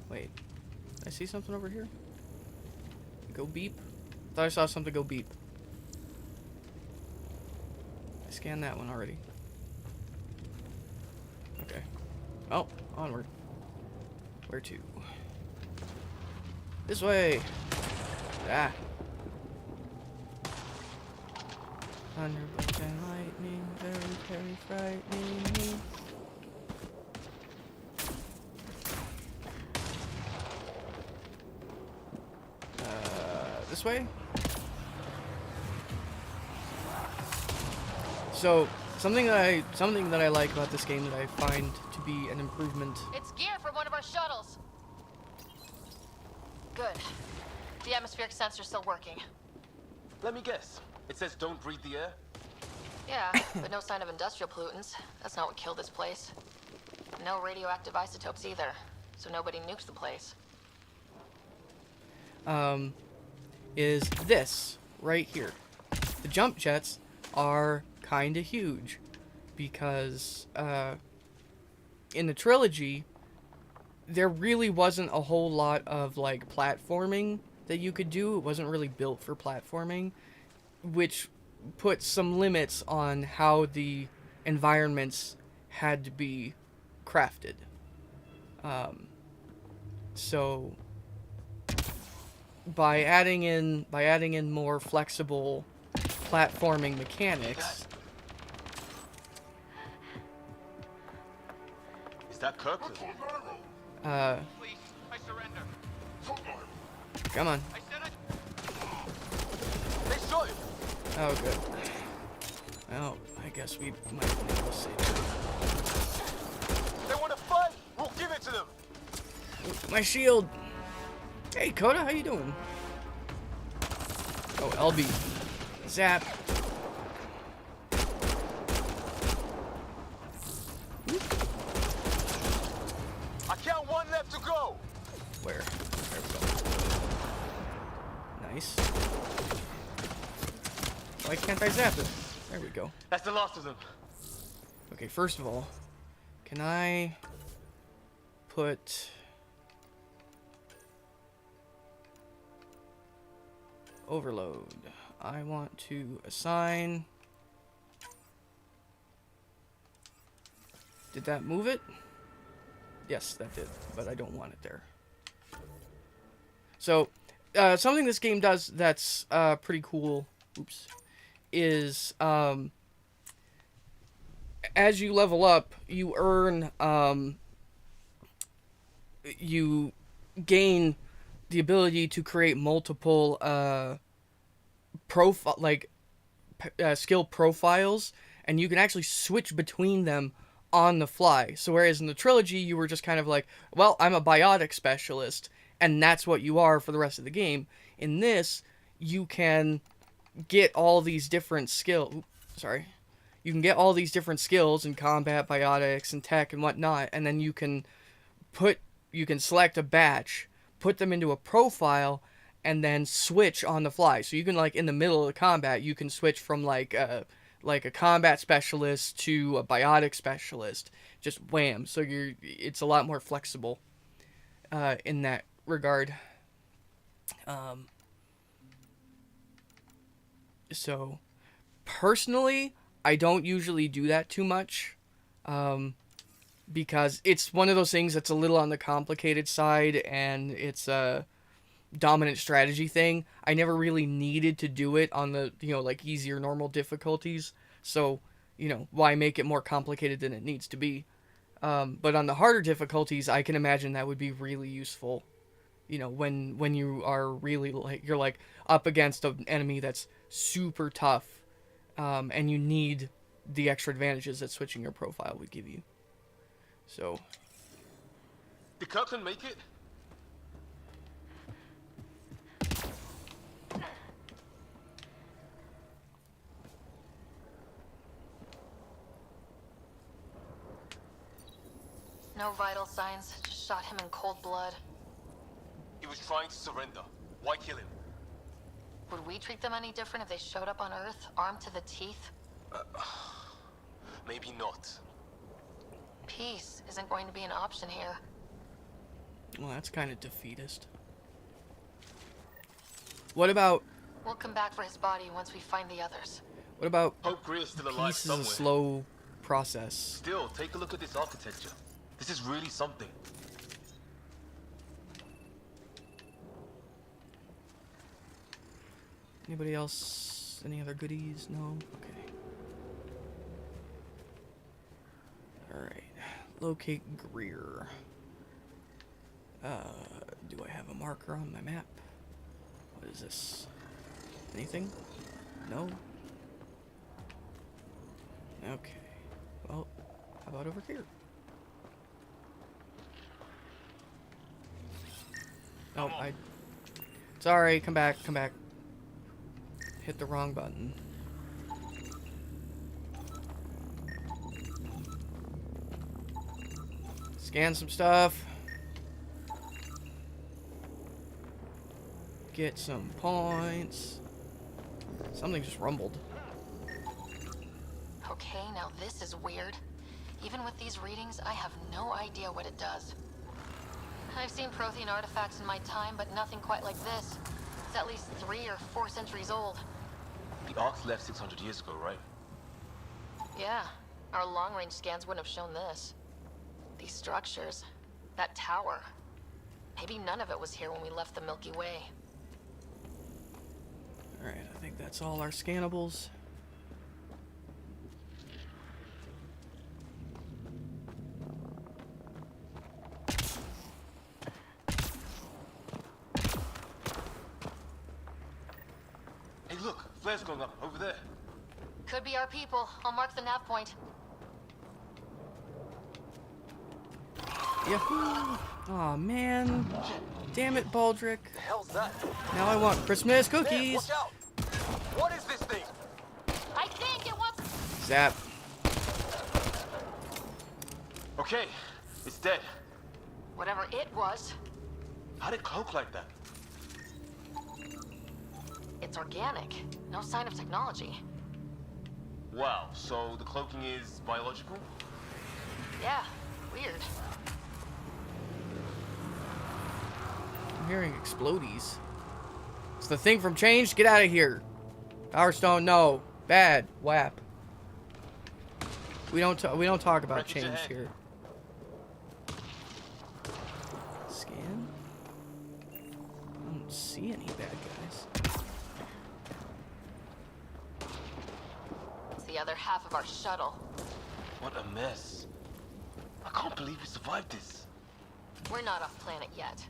Wait. I see something over here? Go beep? Thought I saw something go beep. I scanned that one already. Okay. Oh, onward. Where to? This way! Ah! Thunderbolt and lightning, very, very frightening me. This way? So, something that I like about this game that I find to be an improvement. It's gear from one of our shuttles. Good. The atmospheric sensor's still working. Let me guess. It says don't breathe the air? Yeah, but no sign of industrial pollutants. That's not what killed this place. No radioactive isotopes either, so nobody nukes the place. Is this right here. The jump jets are kinda huge because in the trilogy there really wasn't a whole lot of like platforming that you could do. It wasn't really built for platforming, which put some limits on how the environments had to be crafted. So by adding in more flexible platforming mechanics. Is that Kirkland? Please, I surrender. Come on. I said They shot him. Oh, good. Well, I guess we might be able to save it. They want to fight. We'll give it to them. My shield. Hey, Coda, how you doing? Oh, LB. Zap. I can't Nice. Why can't I zap it? There we go. That's the last of them. Okay, first of all, can I put overload? I want to assign. Did that move it? Yes, that did, but I don't want it there. So, something this game does that's pretty cool, oops, is as you level up, you earn, you gain the ability to create multiple skill profiles, and you can actually switch between them on the fly. So whereas in the trilogy you were just kind of like, well, I'm a biotic specialist, and that's what you are for the rest of the game. In this, you can get all these different skills. You can get all these different skills in combat, biotics, and tech and whatnot, and then you can select a batch, put them into a profile, and then switch on the fly. So you can, like, in the middle of the combat, you can switch from like a combat specialist to a biotic specialist. Just wham. So it's a lot more flexible in that regard. So personally, I don't usually do that too much, because it's one of those things that's a little on the complicated side, and it's a dominant strategy thing. I never really needed to do it on the, like, easier normal difficulties, so, why make it more complicated than it needs to be? But on the harder difficulties, I can imagine that would be really useful, when you are really, you're up against an enemy that's super tough, and you need the extra advantages that switching your profile would give you. So. Did Kirkland make it? No vital signs. Just shot him in cold blood. He was trying to surrender. Why kill him? Would we treat them any different if they showed up on Earth, armed to the teeth? Maybe not. Peace isn't going to be an option here. Well, that's kind of defeatist. What about... We'll come back for his body once we find the others. What about... Hope Greer's still alive peace is somewhere. a slow process. Still, take a look at this architecture. This is really something. Anybody else? Any other goodies? No? Okay. Alright. Locate Greer. Do I have a marker on my map? What is this? Anything? No? Okay. Well, how about over here? Oh, Sorry, come back, come back. Hit the wrong button. Scan some stuff. Get some points. Something just rumbled. Okay, now this is weird. Even with these readings, I have no idea what it does. I've seen Prothean artifacts in my time, but nothing quite like this. It's at least 3 or 4 centuries old. The Ark's left 600 years ago, right? Yeah, our long-range scans wouldn't have shown this. These structures, that tower. Maybe none of it was here when we left the Milky Way. Alright, I think that's all our scannables. Hey, look, flares going up over there. Could be our people. I'll mark the nav point. Yahoo! Aw, man. Damn it, Baldric. The hell's that? Now I want Christmas Man, cookies. watch out! What is this thing? I think it wants... Zap. Okay, it's dead. Whatever it was. How'd it cloak like that? It's organic. No sign of technology. Wow, so the cloaking is biological? Yeah, weird. I'm hearing explodies. It's the thing from Change. Get out of here. Power Stone, no. Bad. WAP. We don't talk about Change here. Scan. I don't see any bad guys. It's the other half of our shuttle. What a mess. I can't believe we survived this. We're not off planet yet.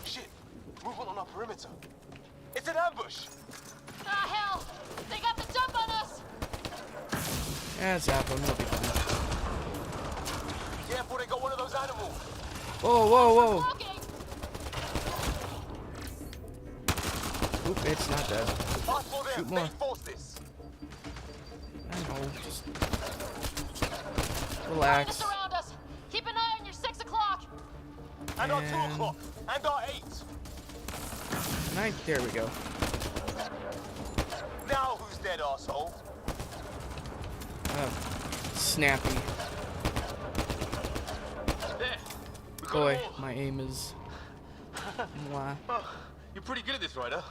Shit! Movement on our perimeter. It's an ambush! Ah, hell! They got the jump on us! Yeah, zap them. It'll be fine. Careful, they got one of those animals. Whoa, whoa, whoa. Oop, it's not dead. Shoot more. I know, just relax. Surround us. Keep an eye on your 6 o'clock. And our 2 o'clock. And our 8. There we go. Now who's dead, asshole? Snappy. There. Boy, my aim is... Mwah. Oh, you're pretty good at this, right, huh?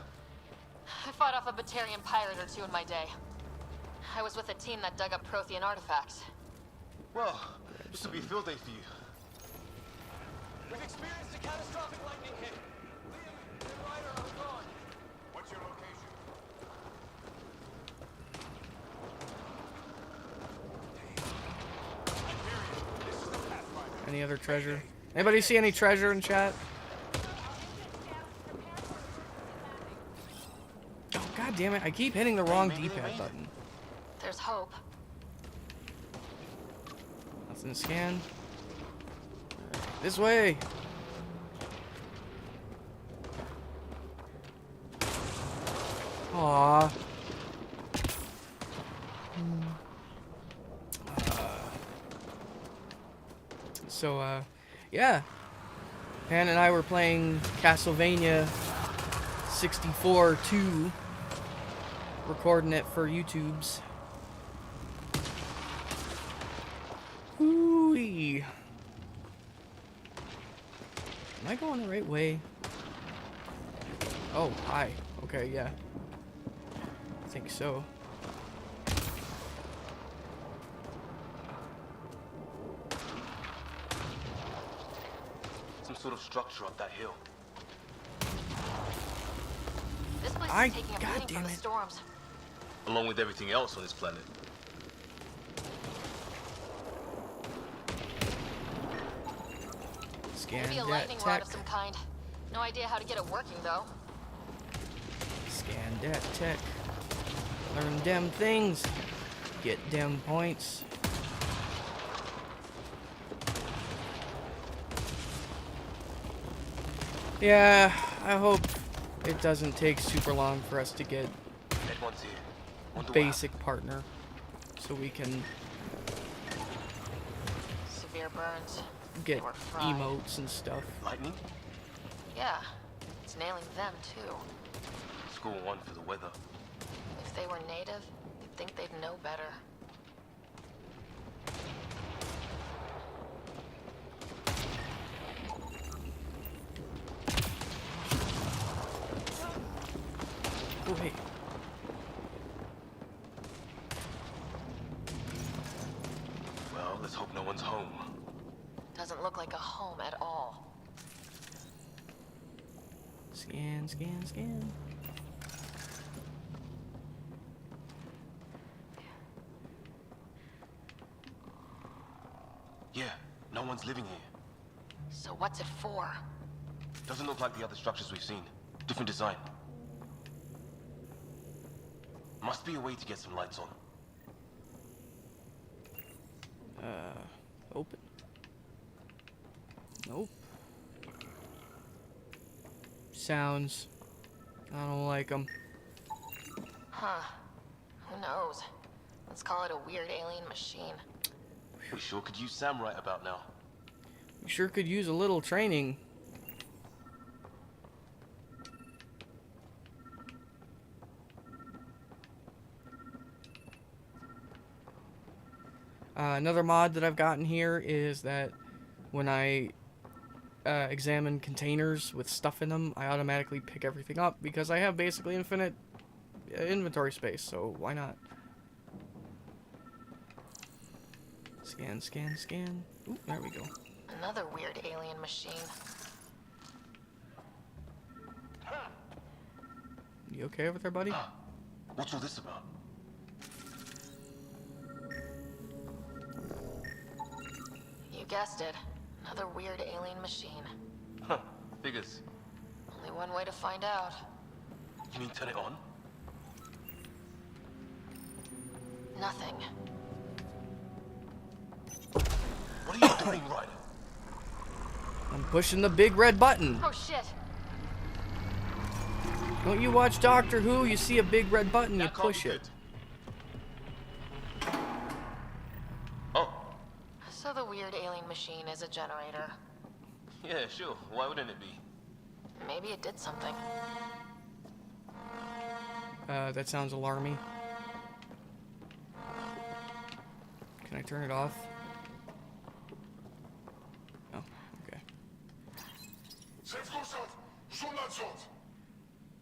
I fought off a Batarian pirate or two in my day. I was with a team that dug up Prothean artifacts. Well, this will be a field day for you. We've experienced a catastrophic lightning hit. Liam and Ryder are gone. What's your location? Any other treasure? Anybody see any treasure in chat? Oh, god damn it. I keep hitting the wrong D-pad button. There's hope. Nothing to scan. This way. Aww. So, yeah. Pan and I were playing Castlevania 64-2. Recording it for YouTube's. Ooh-wee. Am I going the right way? Oh, hi. Okay, yeah. I think so. Some sort of structure up that hill. This place is taking a beating from the storms. Along with everything else on this planet. Scan Maybe a that lightning rod tech. of some kind. No idea how to get it working, though. Scan that tech. Learn them things. Get them points. Yeah, I hope it doesn't take super long for us to get a basic partner, so we can Severe burns. get They were fried. emotes and stuff. Lightning? Yeah, it's nailing them, too. Score 1 for the weather. If they were native, you'd think they'd know better. Oh, hey. Well, let's hope no one's home. Doesn't look like a home at all. Scan, scan, scan. Yeah, no one's living here. So what's it for? Doesn't look like the other structures we've seen. Different design. Must be a way to get some lights on. Open. Nope. Sounds. I don't like them. Huh. Who knows? Let's call it a weird alien machine. We sure could use Sam right about now. We sure could use a little training. Another mod that I've gotten here is that when I examine containers with stuff in them, I automatically pick everything up because I have basically infinite inventory space, so why not? Scan, scan, scan. Ooh, there we go. Another weird alien machine. You okay over there, buddy? What's all this about? You guessed it. Another weird alien machine. Huh, figures. Only one way to find out. You mean turn it on? Nothing. What are you doing, Ryder? I'm pushing the big red button. Oh shit! Don't you watch Doctor Who? You see a big red button, you push it. Oh. So the weird alien machine is a generator. Yeah, sure. Why wouldn't it be? Maybe it did something. That sounds alarming. Can I turn it off? Oh, okay.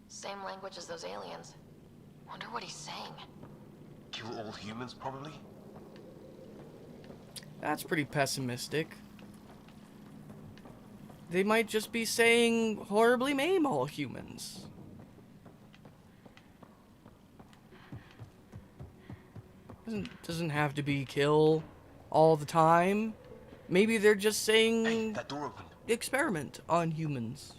Same language as those aliens. Wonder what he's saying. Kill all humans, probably? That's pretty pessimistic. They might just be saying horribly maim all humans. Doesn't have to be kill all the time. Maybe they're just saying Hey, that door opened. Experiment on humans.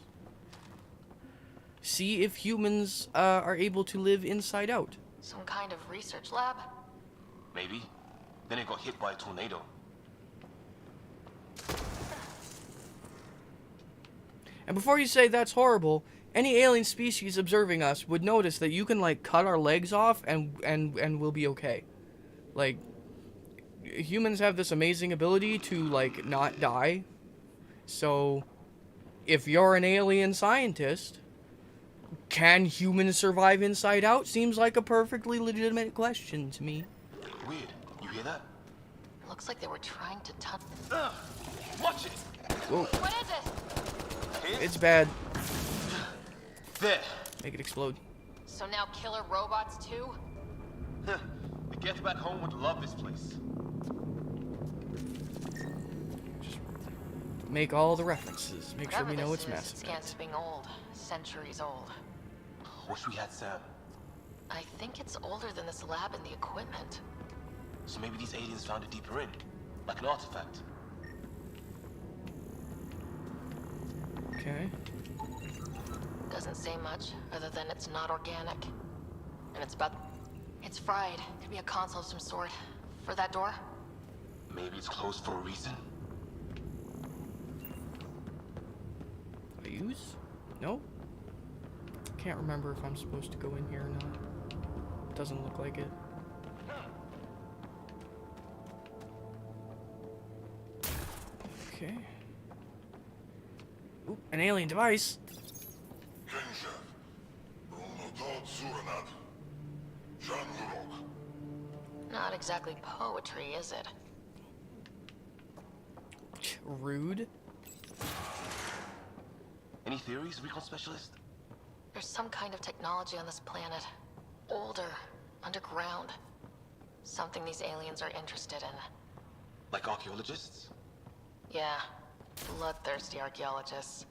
See if humans are able to live inside out. Some kind of research lab? Maybe. Then it got hit by a tornado. And before you say that's horrible, any alien species observing us would notice that you can like cut our legs off and we'll be okay. Like, humans have this amazing ability to like not die. So if you're an alien scientist, can humans survive inside out? Seems like a perfectly legitimate question to me. Weird. You hear that? Looks like they were trying to touch. Watch it! Whoa. What is it? It's bad. There. Make it explode. So now killer robots too? The Get Back Home would love this place. Make all the references. Make sure we know it's Whatever this is, massive. It's being old. Centuries old. Wish we had Sam. I think it's older than this lab and the equipment. So maybe these aliens found it deeper in. Like an artifact. Okay. Doesn't say much, other than it's not organic. And it's about... It's fried. Could be a console of some sort. For that door? Maybe it's closed for a reason. I use? No? Can't remember if I'm supposed to go in here or not. Doesn't look like it. Okay. Ooh, an alien device. Not exactly poetry, is it? Rude. Any theories, recon specialist? There's some kind of technology on this planet. Older. Underground. Something these aliens are interested in. Like archaeologists? Yeah. Bloodthirsty archaeologists.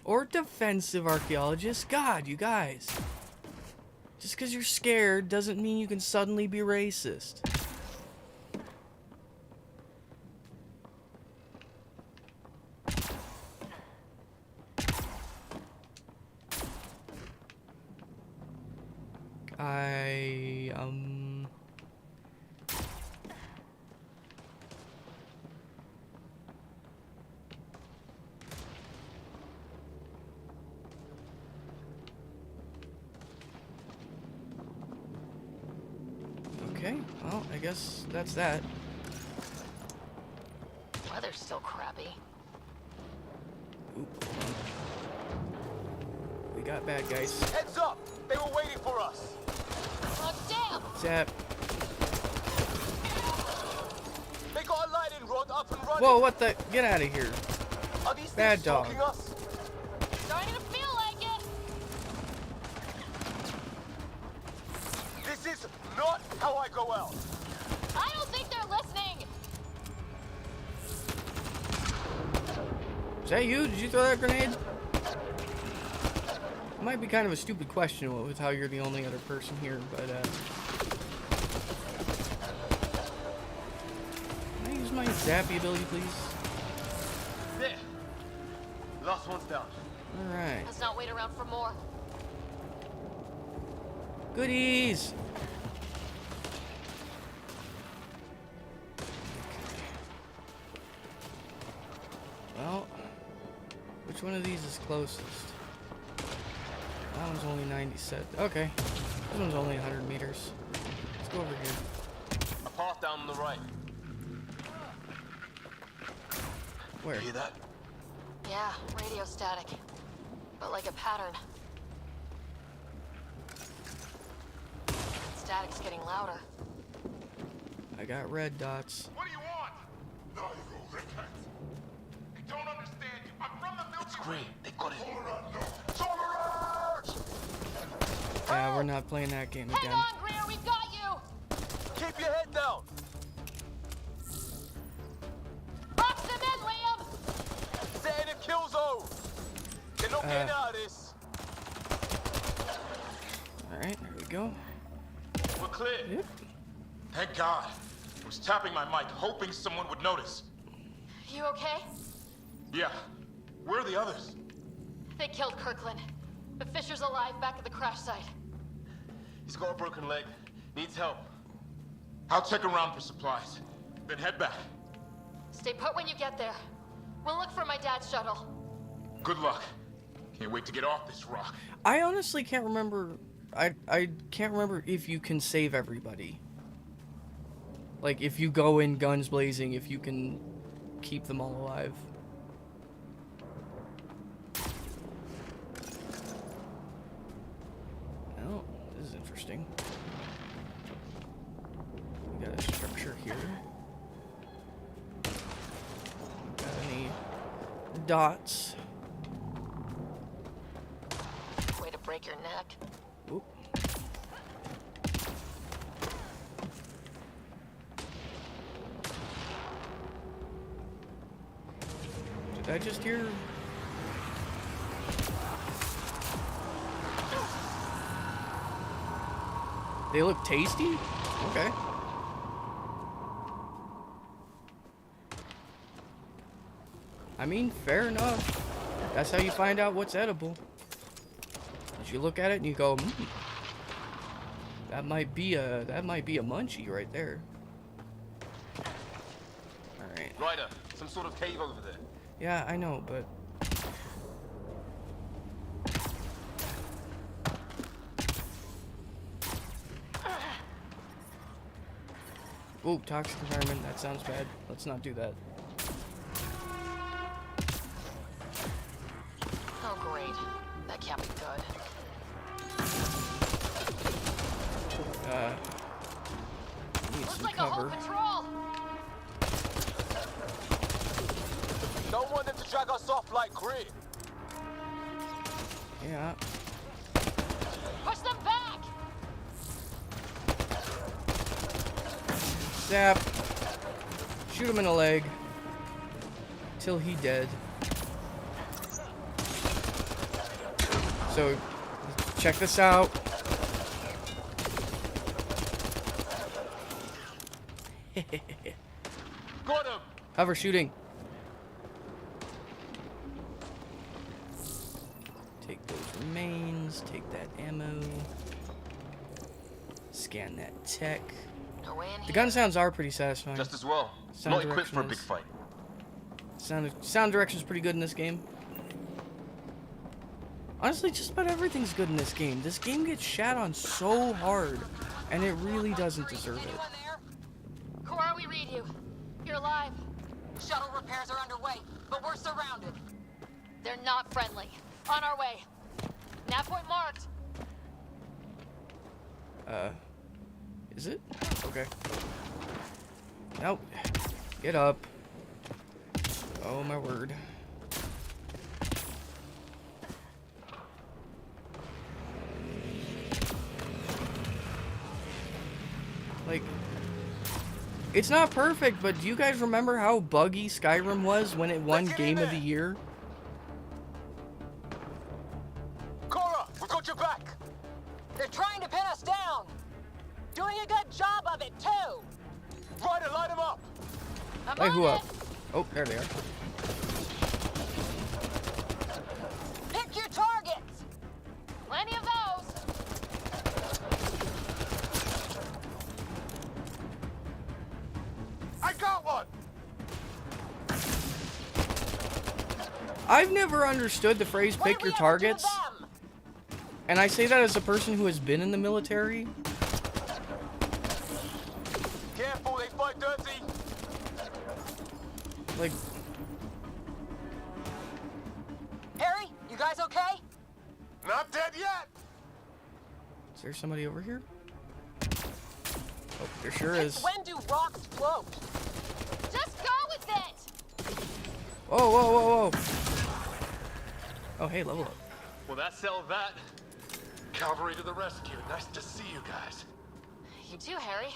Or defensive archaeologists. God, you guys. Just because you're scared doesn't mean you can suddenly be racist. Okay, well, I guess that's that. Weather's still crappy. Oop, hold on. We got bad guys. Heads up! They were waiting for us! Oh, damn! Zap. shield up and running. Whoa, what the? Get out of here. Are these Bad things dog. stalking us? Starting to feel like it. This is not how I go out. I don't think they're listening. Is that you? Did you throw that grenade? It might be kind of a stupid question with how you're the only other person here, but can I use my zappy ability, please? There. Last one's down. Alright. Let's not wait around for more. Goodies! Well, which one of these is closest? That one's only 90 set. Okay. This one's only 100 meters. Let's go over here. A path down on the right. Where? You hear that? Yeah, radio static. But like a pattern. Static's getting louder. I got red dots. What do you want? No, you repent. I don't understand you. I'm from the Milky It's great. They got it. Yeah, we're not playing that game Hang again. on, Greer, we've got you! Keep your head down. Box them in, Liam! Set in a kill zone. They're not getting out of this. Alright, there we go. We're clear. Yep. Thank God. I was tapping my mic, hoping someone would notice. You okay? Yeah. Where are the others? They killed Kirkland. But Fisher's alive back at the crash site. He's got a broken leg. Needs help. I'll check around for supplies. Then head back. Stay put when you get there. We'll look for my dad's shuttle. Good luck. Can't wait to get off this rock. I honestly can't remember. I can't remember if you can save everybody. Like, if you go in guns blazing, if you can keep them all alive. Oh, this is interesting. We got a structure here. Got any dots? Way to break your neck. Oop. Did I just hear? They look tasty? Okay. I mean, fair enough. That's how you find out what's edible. You look at it and you go, that might be a munchie right there. All right. Ryder, some sort of cave over there. Yeah, I know, but ooh, toxic environment. That sounds bad. Let's not do that. Oh, great. That can't be good. Need Looks some like cover. a whole patrol. Don't want them to drag us off like Greer. Yeah. Push them back. Zap. Shoot him in the leg. Till he dead. So, check this out. Got him. Hover shooting. Take those remains. Take that ammo. Scan that tech. No way in The here. gun sounds are pretty satisfying. Just as well. Sound Not equipped for a direction big is- fight. Sound direction's pretty good in this game. Honestly, just about everything's good in this game. This game gets shat on so hard, and it really doesn't deserve it. Anyone there? Cora, we read you. You're alive. Shuttle repairs are underway, but we're surrounded. They're not friendly. On our way. Nav point marked. Is it? Okay. Nope. Get up. Oh my word. Like, it's not perfect, but do you guys remember how buggy Skyrim was when it won Game of the Year? Cora, we got your back. They're trying to pin us down. Doing a good job of it, too. Ryder, light him up. Light who up? Oh, there they are. Pick your targets. Plenty of those. I got one. I've never understood the phrase pick your targets. And I say that as a person who has been in the military. Careful, they fight dirty. Like, Harry, you guys okay? Not dead yet. is there somebody over here? Oh, there sure Since is. when do rocks float? Just go with it. Whoa, whoa, whoa, whoa. Oh, hey, level up. Well, that settled that. Cavalry to the rescue. Nice to see you guys. You too, Harry.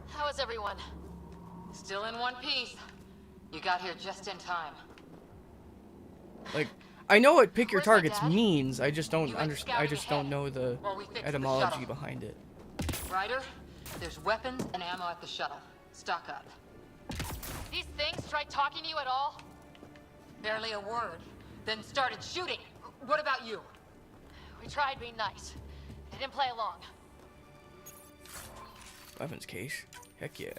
How is everyone? Still in one piece. You got here just in time. Like, I know what pick your Where's my targets dad? means. I just don't You went understand. I scouting just don't ahead know the while we fix the etymology shuttle. behind it. Ryder, there's weapons and ammo at the shuttle. Stock up. These things tried talking to you at all? Barely a word. Then started shooting. What about you? We tried being nice. They didn't play along. Weapons case. Heck yeah.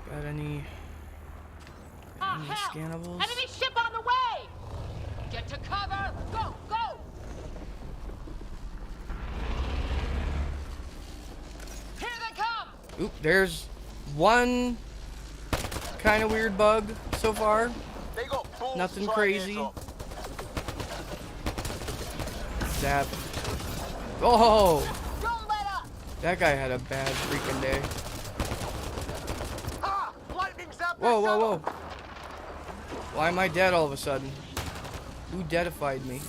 Got any hell! scannables? Enemy ship on the way! Get to cover! Go, go! Here they come! Oop, there's one kind of weird bug so far. They got balls Nothing trying crazy. airdrop. Zap. Oh! Don't let up! That guy had a bad freaking day. Ah! Lightning zap Whoa, their whoa, shuttle. whoa. Why am I dead all of a sudden? Who deadified me?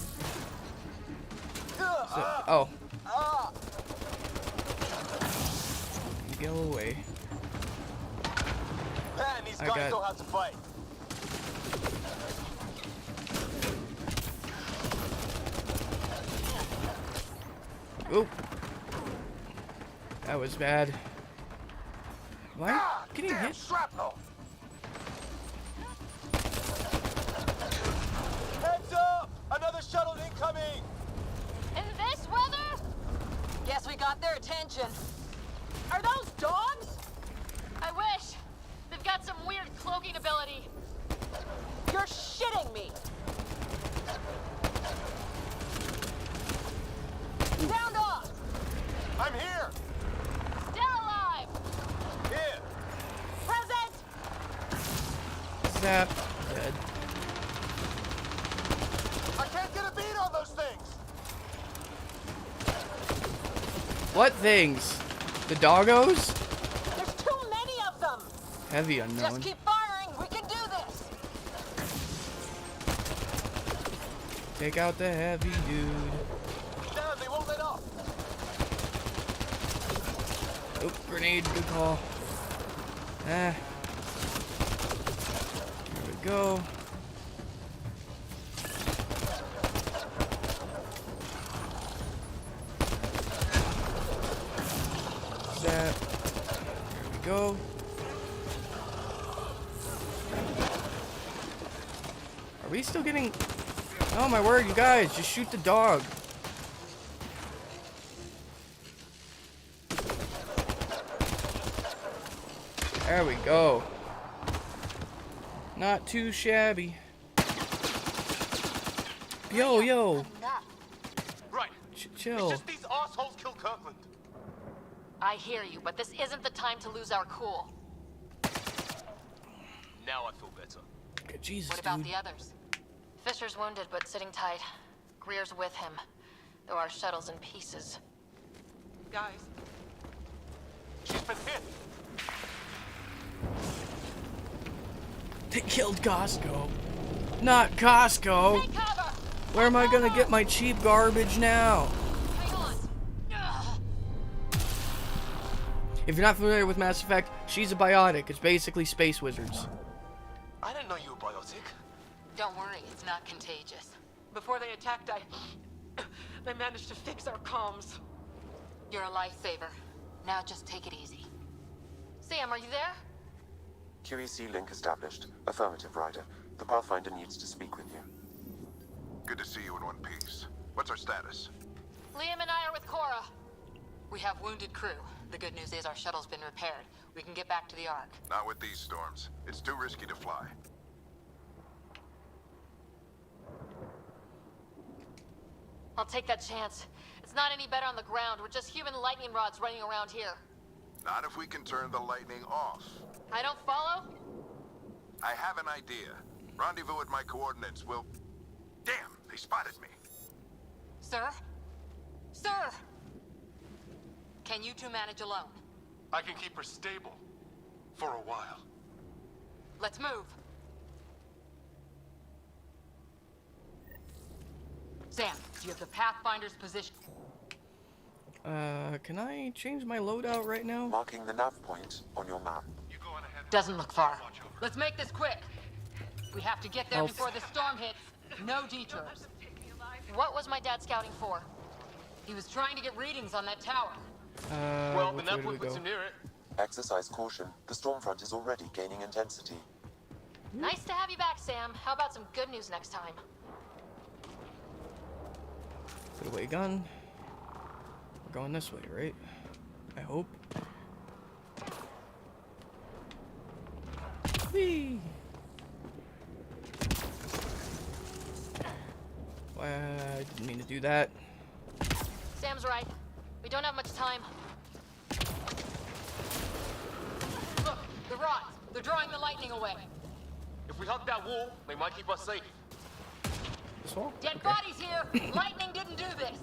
Oh. You go away. Man, these I guys got- know how to fight. Oop. That was bad. Why? Getting Damn hit? shrapnel. Heads up! Another shuttle incoming! In this weather? Guess we got their attention. Are those dogs? I wish. They've got some weird cloaking ability. You're shitting me! Round off! I'm here! Still alive! Here! Present! Zap. Dead. I can't get a beat on those things! What things? The doggos? There's too many of them! Heavy unknown. Just keep firing! We can do this! Take out the heavy dude. Damn, they won't let up! Oop, grenade, good call. Ah. Here we go. Zap. Here we go. Are we still getting... Oh my word, you guys, just shoot the dog. There we go. Not too shabby. Yo, yo. Right. Chill. It's just these assholes killed Kirkland. I hear you, but this isn't the time to lose our cool. Now I feel better. Jesus, What about dude. the others? Fisher's wounded, but sitting tight. Greer's with him, though our shuttle's in pieces. Guys. She's been hit. They killed Costco. Not Costco. Take cover! Where am I gonna get my cheap garbage now? Hang on! Ugh. If you're not familiar with Mass Effect, she's a biotic. It's basically space wizards. I didn't know you were biotic. Don't worry, it's not contagious. Before they attacked, they managed to fix our comms. You're a lifesaver. Now just take it easy. Sam, are you there? QEC link established. Affirmative, Ryder. The Pathfinder needs to speak with you. Good to see you in one piece. What's our status? Liam and I are with Cora. We have wounded crew. The good news is our shuttle's been repaired. We can get back to the Ark. Not with these storms. It's too risky to fly. I'll take that chance. It's not any better on the ground. We're just human lightning rods running around here. Not if we can turn the lightning off. I don't follow? I have an idea. Rendezvous at my coordinates will... Damn, they spotted me. Sir? Sir! Can you two manage alone? I can keep her stable. For a while. Let's move. Sam, do you have the Pathfinder's position? Can I change my loadout right now? Marking the nav point on your map. Doesn't look far. Let's make this quick. We have to get there before the storm hits. No detours. What was my dad scouting for? He was trying to get readings on that tower. Well, the nav point puts him near it. Exercise caution. The storm front is already gaining intensity. Nice to have you back, Sam. How about some good news next time? Put away gun. We're going this way, right? I hope. Whee! I didn't mean to do that. Sam's right. We don't have much time. Look, the rods. They're drawing the lightning away. If we hug that wall, they might keep us safe. This wall? Dead bodies here. Lightning didn't do this.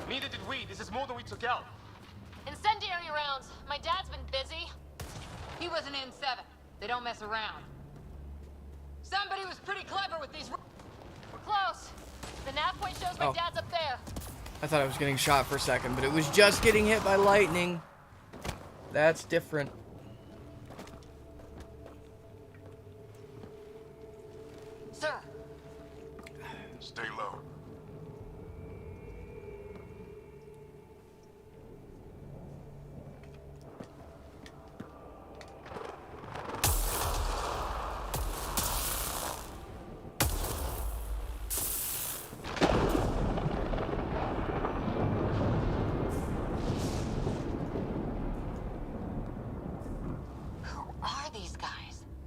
Neither did we. This is more than we took out. Incendiary rounds. My dad's been busy. He was an N7. They don't mess around. Somebody was pretty clever with these. We're close. The nav point shows my dad's up there. I thought I was getting shot for a second, but it was just getting hit by lightning. That's different. Sir. Stay low.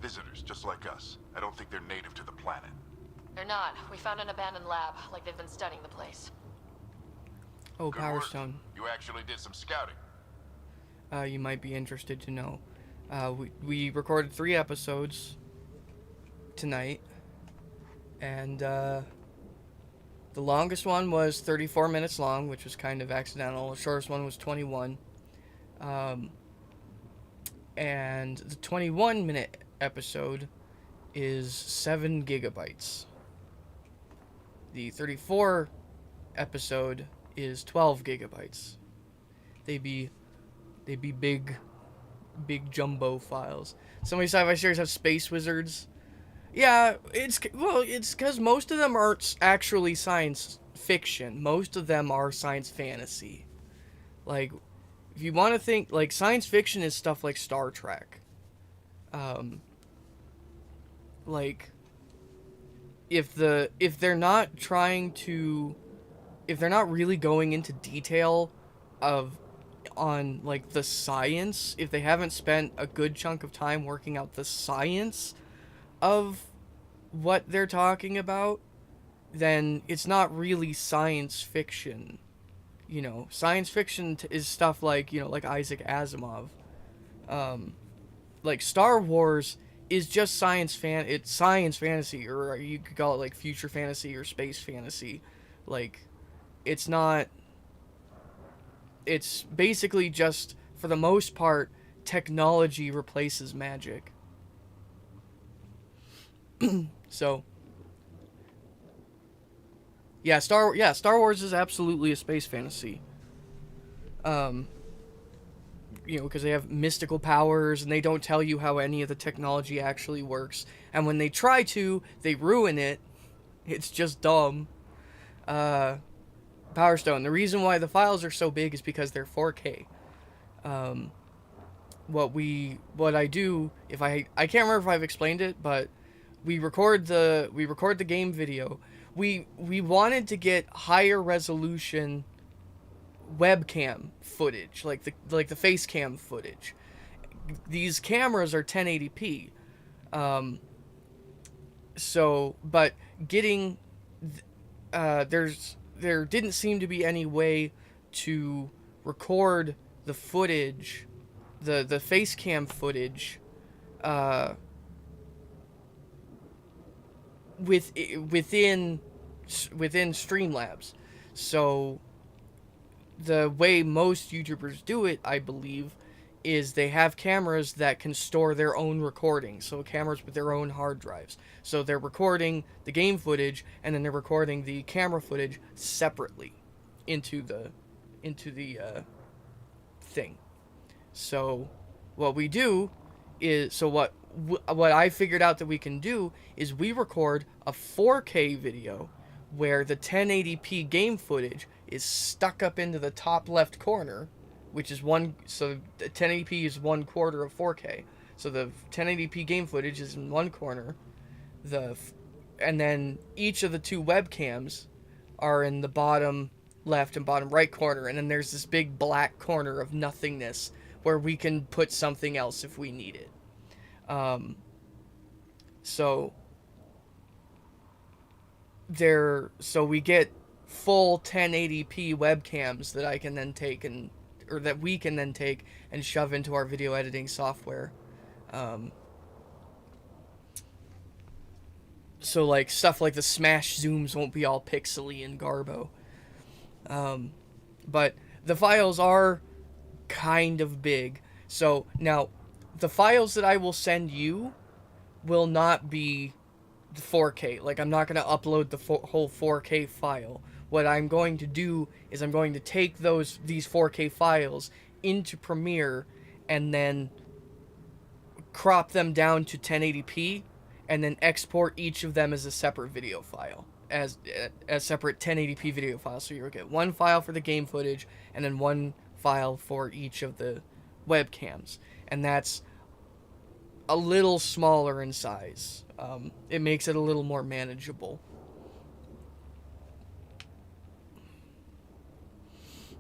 Visitors, just like us. I don't think they're native to the planet. They're not. We found an abandoned lab, like they've been studying the place. Oh, Good Power work. Stone. You actually did some scouting. You might be interested to know. We recorded 3 episodes tonight, and the longest one was 34 minutes long, which was kind of accidental. The shortest one was 21. And the 21-minute episode is 7 gigabytes. The 34 episode is 12 gigabytes. They be big jumbo files. Some of these sci-fi series have space wizards. Yeah, it's because most of them aren't actually science fiction. Most of them are science fantasy. Like, if you want to think, like, science fiction is stuff like Star Trek. Like, if they're not really going into detail on like the science, if they haven't spent a good chunk of time working out the science of what they're talking about, then it's not really science fiction. You know, science fiction is stuff like, you know, like Isaac Asimov. Like Star Wars is just it's science fantasy, or you could call it like future fantasy or space fantasy. Like, it's basically just, for the most part, technology replaces magic. So yeah, Star Wars is absolutely a space fantasy. You know, because they have mystical powers and they don't tell you how any of the technology actually works. And when they try to, they ruin it. It's just dumb. Power Stone. The reason why the files are so big is because they're 4K. What I do, if I can't remember if I've explained it, but we record the game video. We wanted to get higher resolution webcam footage, like the face cam footage. These cameras are 1080p. But getting there didn't seem to be any way to record the footage, the face cam footage, within Streamlabs. So the way most YouTubers do it, I believe, is they have cameras that can store their own recordings. So cameras with their own hard drives. So they're recording the game footage and then they're recording the camera footage separately into the thing. So what we do is, what I figured out that we can do is we record a 4K video where the 1080p game footage is stuck up into the top left corner, which is so the 1080p is 1/4 of 4K. So the 1080p game footage is in one corner, and then each of the two webcams are in the bottom left and bottom right corner, and then there's this big black corner of nothingness where we can put something else if we need it. So we get full 1080p webcams that I can then take that we can then take and shove into our video editing software. So like stuff like the smash zooms won't be all pixely and garbo. But the files are kind of big. So now the files that I will send you will not be the 4K. Like, I'm not going to upload the whole 4K file. What I'm going to do is I'm going to take these 4K files into Premiere and then crop them down to 1080p and then export each of them as a separate video file, as separate 1080p video files. So you'll get one file for the game footage and then one file for each of the webcams. And that's a little smaller in size. It makes it a little more manageable.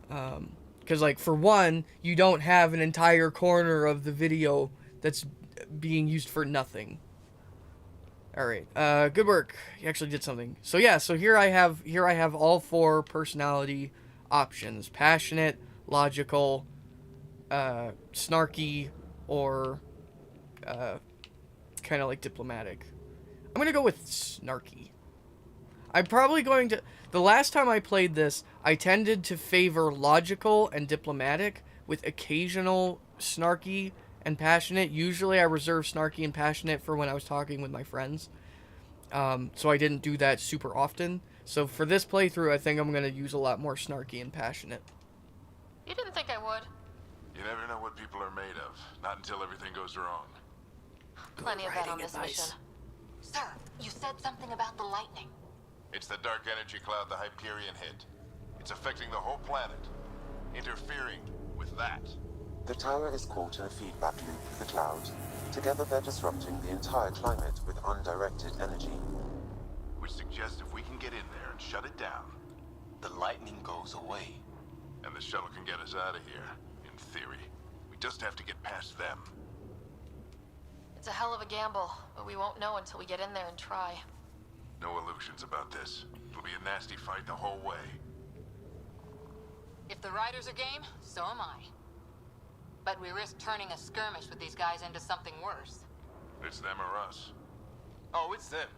Because, like, for one, you don't have an entire corner of the video that's being used for nothing. Alright, good work. You actually did something. So yeah, so here I have all 4 personality options. Passionate, logical, snarky, or kind of like diplomatic. I'm going to go with snarky. I'm probably going to... The last time I played this, I tended to favor logical and diplomatic with occasional snarky and passionate. Usually I reserve snarky and passionate for when I was talking with my friends. So I didn't do that super often. So for this playthrough, I think I'm going to use a lot more snarky and passionate. You didn't think I would. You never know what people are made of. Not until everything goes wrong. Plenty of that on this mission. Sir, you said something about the lightning. It's the dark energy cloud the Hyperion hit. It's affecting the whole planet. Interfering with that. The tower is caught in a feedback loop with the cloud. Together they're disrupting the entire climate with undirected energy. Which suggests if we can get in there and shut it down, the lightning goes away. And the shuttle can get us out of here, in theory. We just have to get past them. It's a hell of a gamble, but we won't know until we get in there and try. No illusions about this. It'll be a nasty fight the whole way. If the riders are game, so am I. But we risk turning a skirmish with these guys into something worse. It's them or us. Oh, it's them.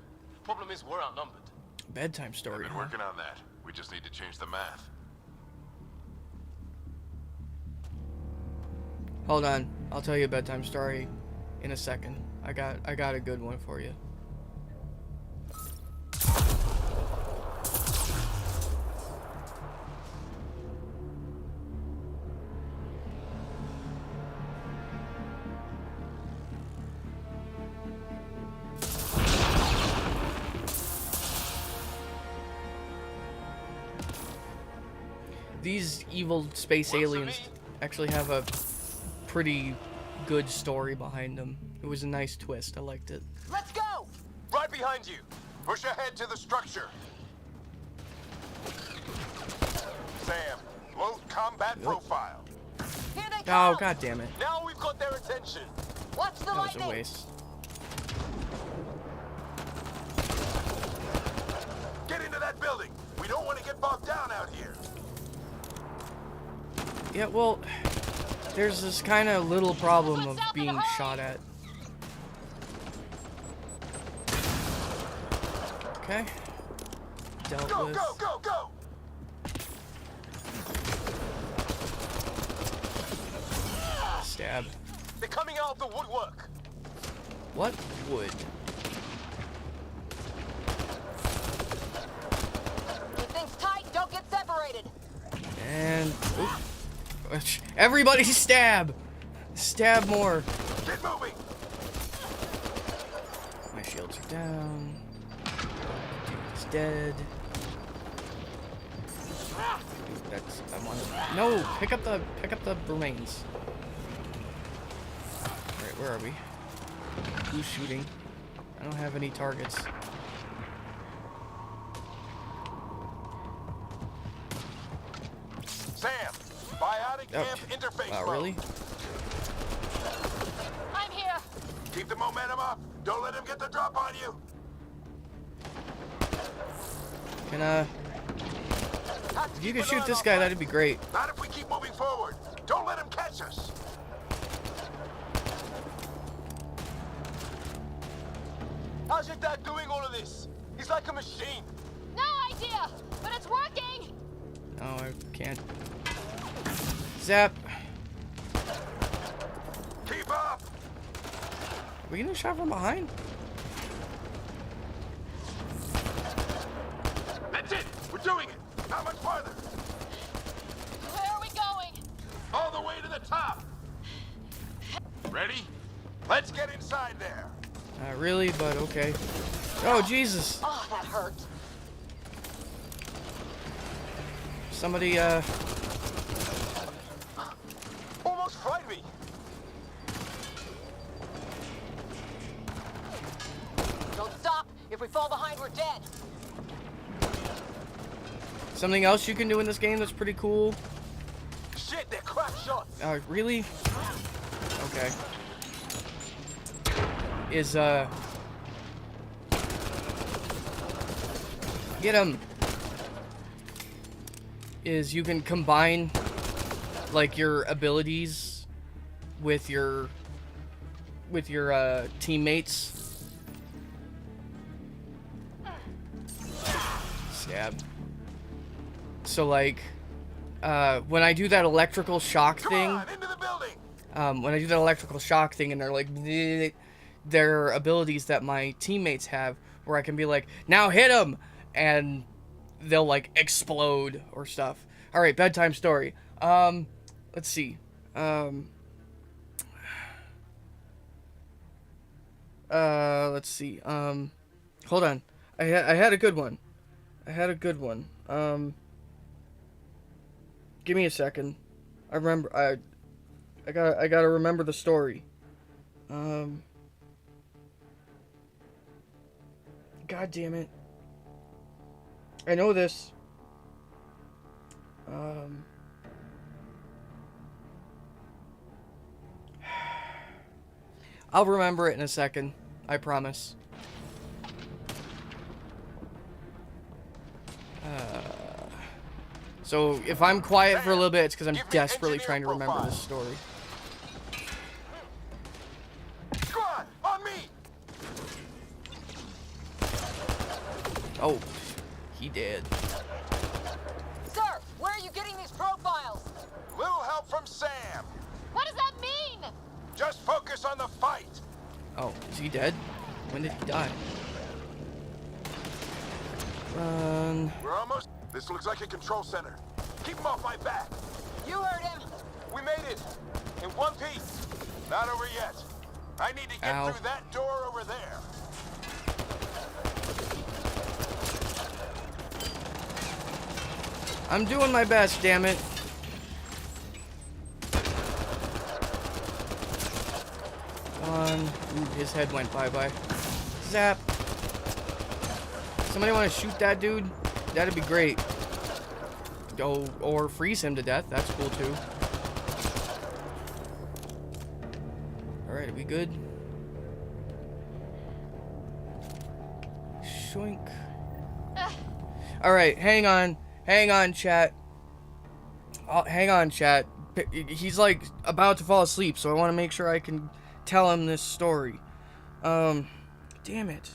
Problem is, we're outnumbered. Bedtime story, I've been working on that. We just need to change the math. Hold on. I'll tell you a bedtime story in a second. I got a good one for you. these evil space aliens actually have a pretty good story behind them. It was a nice twist. I liked it. Let's go! Right behind you. Push ahead to the structure. Sam, low combat profile. Here they Oh, come! god damn it. Now we've got their attention. Watch the That was a lightning! waste. Get into that building. We don't want to get bogged down out here. Yeah, well, there's this kind of little problem of being shot at. Okay. Dealt Go, with. go, go, go! Stab. They're coming out of the woodwork. What wood? Keep things tight, don't get separated. And oop. Everybody stab! Stab more. Get moving! My shields are down. Dude's dead. That's I want to. No, pick up the remains. Alright, where are we? Who's shooting? I don't have any targets. Sam, biotic amp interface Wow, mode. really? I'm here. Keep the momentum up. Don't let him get the drop on you. Can if you could shoot this guy, that'd be great. Not if we keep moving forward. Don't let him catch us. How's your dad doing all of this? He's like a machine. No idea, but it's working. No, I can't. Zap. Keep up. Are we getting shot from behind? That's it. We're doing it. How much farther? Where are we going? All the way to the top. Ready? Let's get inside there. Not really, but okay. Oh, Jesus. Oh, that hurt. Somebody, Almost fried me. Don't stop. If we fall behind, we're dead. something else you can do in this game that's pretty cool. Shit, they're crap shots. Really? Okay. Is, get him. Is you can combine, like, your abilities with your teammates. Stab. So, like, when I do that electrical shock thing, when I do that electrical shock thing, and they're like, their abilities that my teammates have, where I can be like, now hit him, and they'll like explode or stuff. All right, bedtime story. Let's see. Let's see. Hold on. I had a good one. Give me a second. I remember. I gotta remember the story. God damn it. I know this. I'll remember it in a second. I promise. So if I'm quiet for a little bit, it's because I'm desperately trying to remember this story. Squad, on me! Oh, he did. Sir, where are you getting these profiles? Little help from Sam. What does that mean? Just focus on the fight. Oh, is he dead? When did he die? Run. We're almost. This looks like a control center. Keep him off my back. You heard him. We made it. In one piece. Not over yet. I need to get through that door over there. I'm doing my best, damn it. Come on. Ooh, his head went bye-bye. Zap. Somebody want to shoot that dude? That'd be great. Oh, or freeze him to death. That's cool, too. Alright, are we good? Shoink. Alright, hang on. Hang on, chat. Oh, hang on, chat. He's, like, about to fall asleep, so I want to make sure I can tell him this story. Damn it.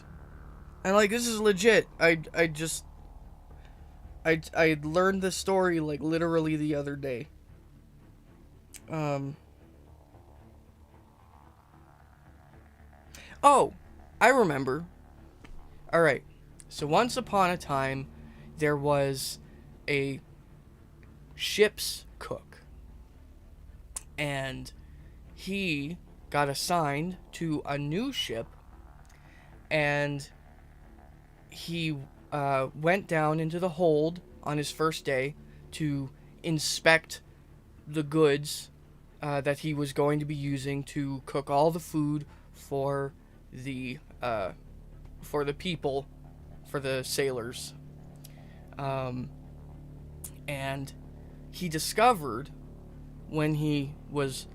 And, like, this is legit. I learned this story, like, literally the other day. Oh, I remember. Alright. So once upon a time, there was a ship's cook. And he got assigned to a new ship. And he went down into the hold on his first day to inspect the goods that he was going to be using to cook all the food for the people, for the sailors. And he discovered when he was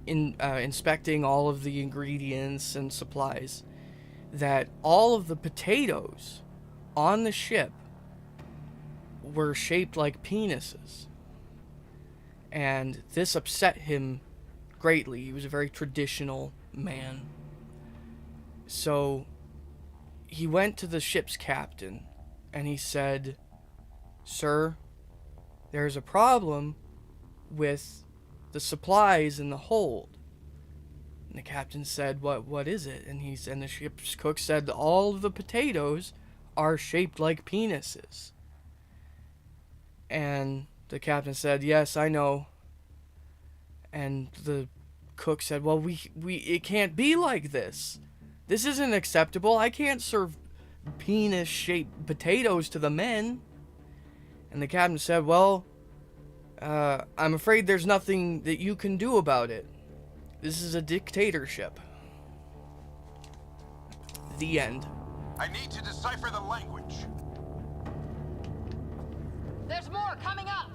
inspecting all of the ingredients and supplies that all of the potatoes on the ship were shaped like penises. And this upset him greatly. He was a very traditional man. So he went to the ship's captain and he said, "Sir, there's a problem with the supplies in the hold." And the captain said, What is it? And the ship's cook said, "All of the potatoes are shaped like penises." And the captain said, "Yes, I know." And the cook said, "Well, it can't be like this. This isn't acceptable. I can't serve penis-shaped potatoes to the men." And the captain said, "Well, I'm afraid there's nothing that you can do about it. This is a dictatorship." The end. I need to decipher the language. There's more coming up.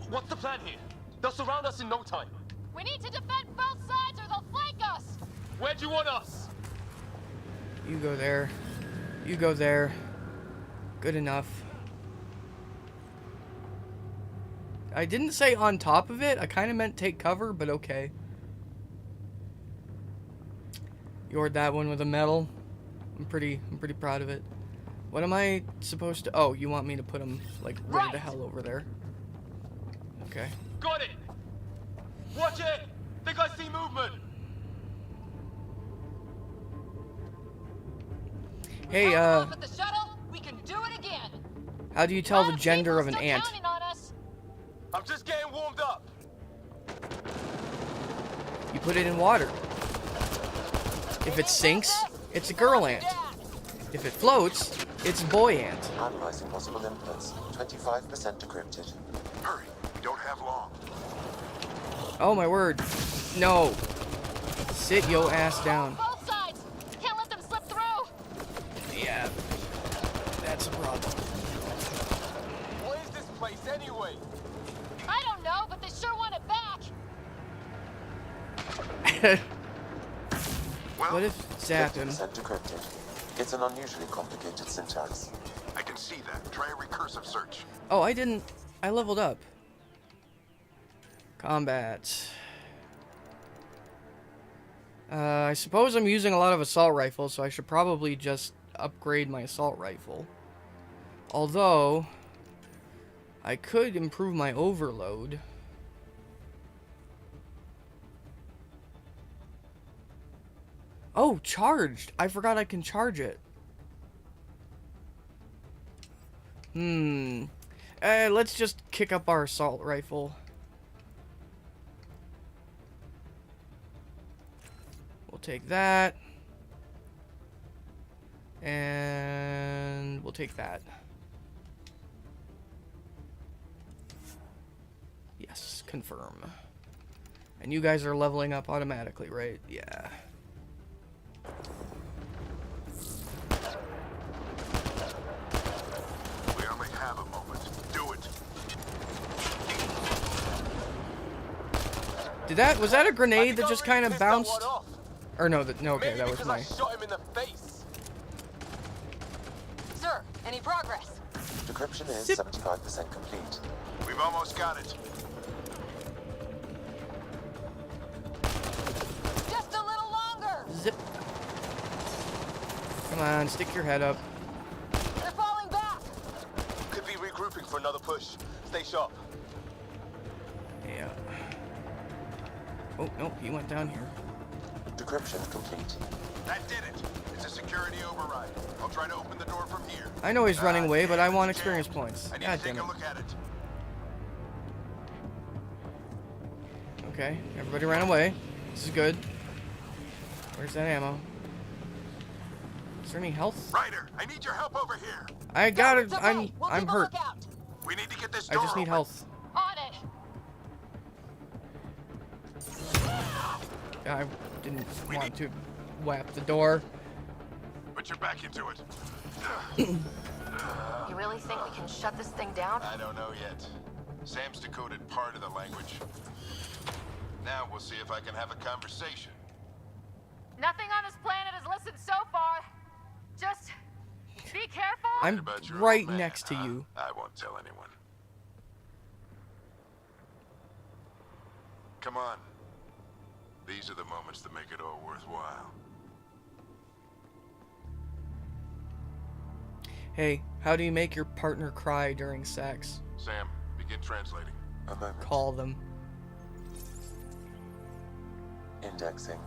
What's the plan here? They'll surround us in no time. We need to defend both sides or they'll flank us. Where do you want us? You go there. You go there. Good enough. I didn't say on top of it. I kind of meant take cover, but okay. You ordered that one with a medal. I'm pretty proud of it. What am I supposed to... Oh, you want me to put him, like, right the hell over there. Okay. Got it! Watch it! Think I see movement! Hey, Off at the shuttle, we can do it again. how do you tell the gender of an Still ant? counting on us. I'm just getting warmed up. You put it in water. If it sinks, it's a girl ant. If it floats, it's a boy ant. Analyzing possible inputs. 25% decrypted. Hurry, we don't have long. Oh my word. No. Sit yo ass down. Both sides. Can't let them slip through. Yeah. That's a problem. What is this place anyway? I don't know, but they sure want it back. What if zap him? 50% decrypted. It's an unusually complicated syntax. I can see that. Try a recursive search. Oh, I didn't. I leveled up. Combat. I suppose I'm using a lot of assault rifles, so I should probably just upgrade my assault rifle. Although, I could improve my overload. Oh, charged! I forgot I can charge it. Let's just kick up our assault rifle. We'll take that. And we'll take that. Confirm. And you guys are leveling up automatically, right? Yeah. We only have a moment. Do it. Was that a grenade that just kind of bounced? Or no, okay, that was my... I shot him in the face. Sir, any progress? Decryption is 75% complete. We've almost got it. Just a little longer. Zip. Come on, stick your head up. They're falling back. Could be regrouping for another push. Stay sharp. Yeah. Oh, nope, he went down here. Decryption complete. That did it. It's a security override. I'll try to open the door from here. I know he's running away, but I want experience points. I need God to take damn a it. look at it. Okay, everybody ran away. This is good. Where's that ammo? Is there any health? Ryder, I need your help over here. I got it. Okay. We'll I'm keep a hurt. lookout. We need to get this I door just need open. health. On it. I didn't want to whap the door. Put your back into it. You really think we can shut this thing down? I don't know yet. Sam's decoded part of the language. Now we'll see if I can have a conversation. Nothing on this planet has listened so far. Just be careful. I'm About your right old man, next to huh? you. I won't tell anyone. Come on. These are the moments that make it all worthwhile. Hey, how do you make your partner cry during sex? Sam, begin translating. A moment. Call them. Indexing.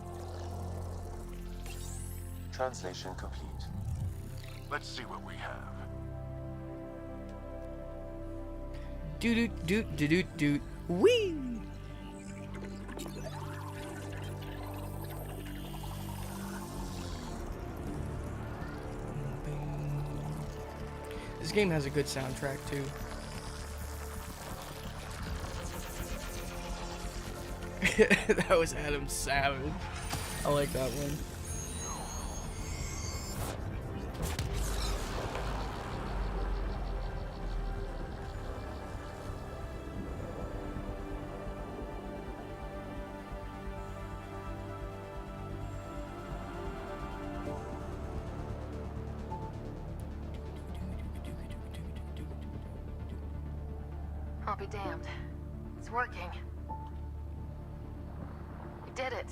Translation complete. Let's see what we have. Doot doot doot doot doot. Wee. This game has a good soundtrack too. That was Adam Savage. I like that one. I'll be damned. It's working. We did it.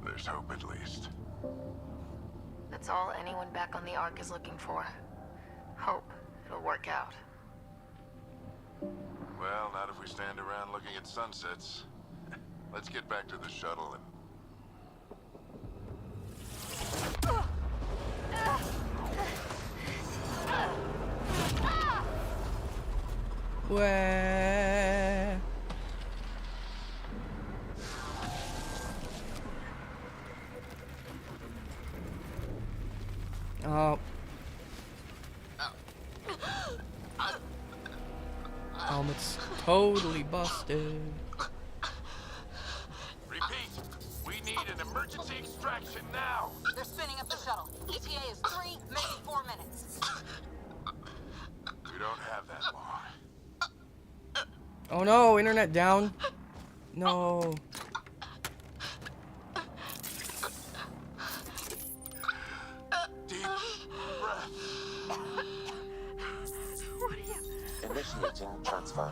There's hope at least. That's all anyone back on the Ark is looking for. Hope it'll work out. Well, not if we stand around looking at sunsets. Let's get back to the shuttle and... Where? Oh. Helmet's totally busted. Repeat, we need an emergency extraction now. They're spinning up the shuttle. ETA is 3, maybe 4 minutes. We don't have that long. Oh no, internet down. No. Deep breath. What are you? Initiating transfer.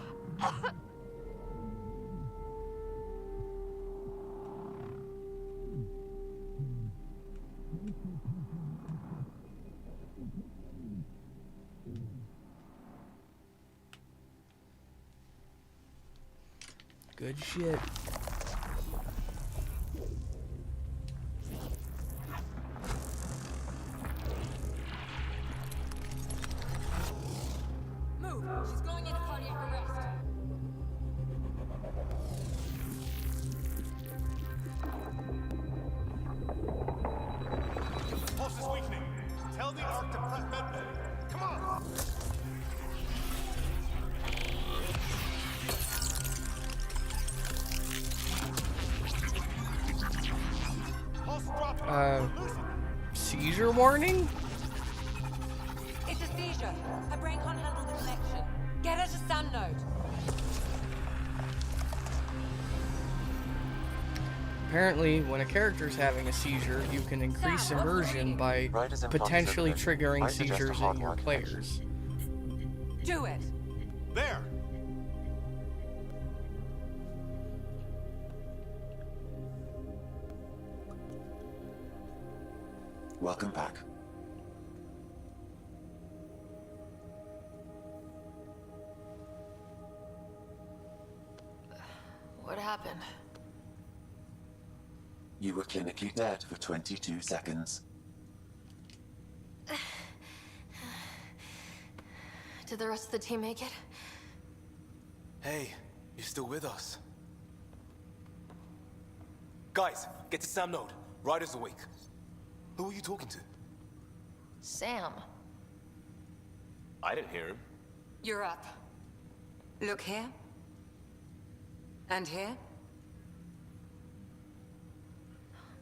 Good shit. Move. She's going into cardiac arrest. Pulse is weakening. Tell the Ark to prep medbay. Come on! Seizure warning? It's a seizure. Her brain can't handle the connection. Get her to Sam node. Apparently, when a character's having a seizure, you can increase immersion by potentially triggering seizures in your players. Do it. There. Welcome back. What happened? You were clinically dead for 22 seconds. Did the rest of the team make it? Hey, you're still with us. Guys, get to Sam node. Ryder's awake. Who are you talking to? Sam. I didn't hear him. You're up. Look here. And here.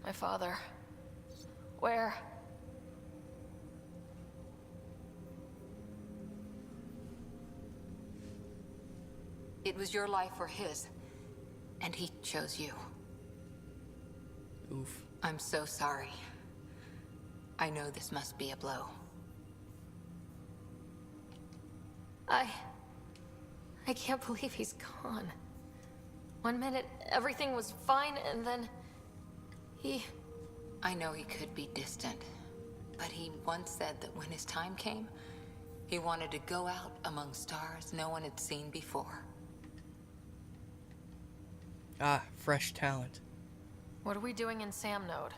My father. Where? It was your life or his. And he chose you. Oof. I'm so sorry. I know this must be a blow. I can't believe he's gone. 1 minute, everything was fine, and then... I know he could be distant, but he once said that when his time came, he wanted to go out among stars no one had seen before. Ah, fresh talent. What are we doing in Sam node?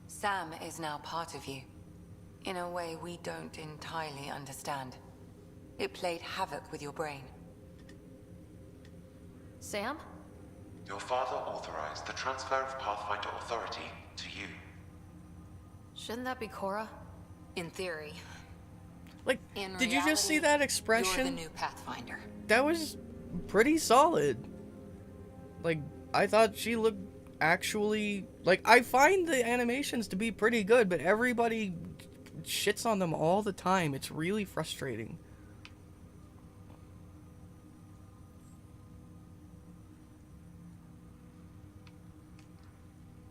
Sam is now part of you, in a way we don't entirely understand. It played havoc with your brain. Sam? Your father authorized the transfer of Pathfinder authority to you. Shouldn't that be Cora? In theory. Like, In did you just see that expression? You're the new Pathfinder. That was pretty solid. Like, I thought she looked actually... Like, I find the animations to be pretty good, but everybody shits on them all the time. It's really frustrating.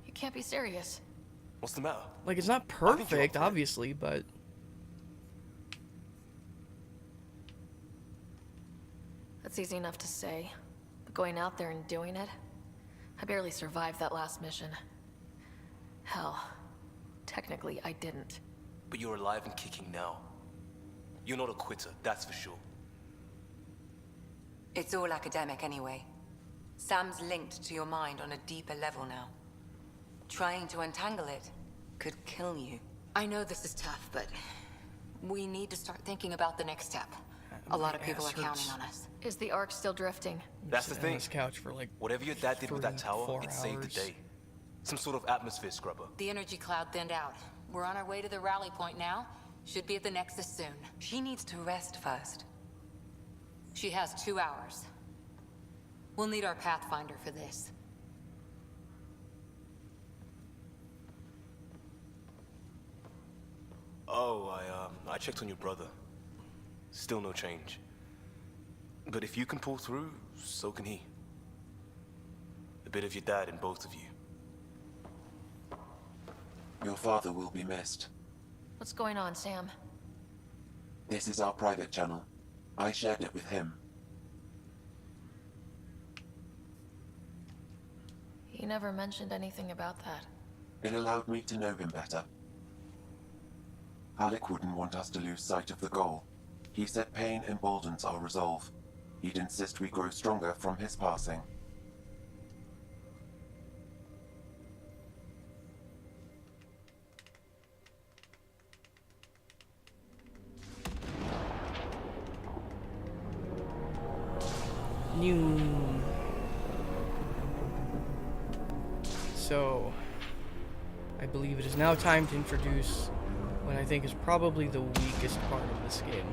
You can't be serious. What's the matter? Like, it's not perfect, obviously, but... That's easy enough to say. But going out there and doing it? I barely survived that last mission. Hell, technically I didn't. But you're alive and kicking now. You're not a quitter, that's for sure. It's all academic anyway. Sam's linked to your mind on a deeper level now. Trying to untangle it could kill you. I know this is tough, but we need to start thinking about the next step. A lot of people are counting on us. Is the Ark still drifting? That's the thing. On this couch for like whatever your dad did with that tower, 4 it saved the hours. day. Some sort of atmosphere scrubber. The energy cloud thinned out. We're on our way to the rally point now. Should be at the Nexus soon. She needs to rest first. She has 2 hours. We'll need our Pathfinder for this. Oh, I checked on your brother. Still no change. But if you can pull through, so can he. A bit of your dad in both of you. Your father will be missed. What's going on, Sam? This is our private channel. I shared it with him. He never mentioned anything about that. It allowed me to know him better. Alec wouldn't want us to lose sight of the goal. He said pain emboldens our resolve. He'd insist we grow stronger from his passing. So, I believe it is now time to introduce what I think is probably the weakest part of this game.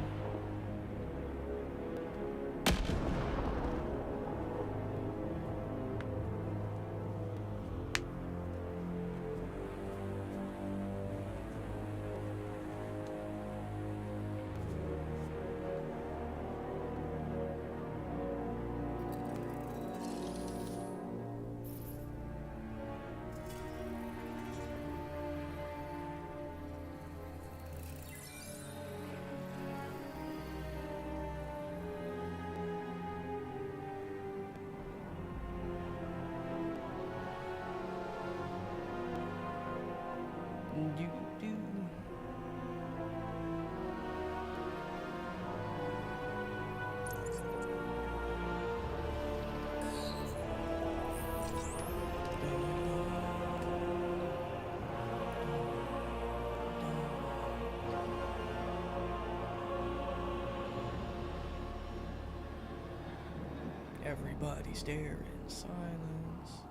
Everybody stare in silence.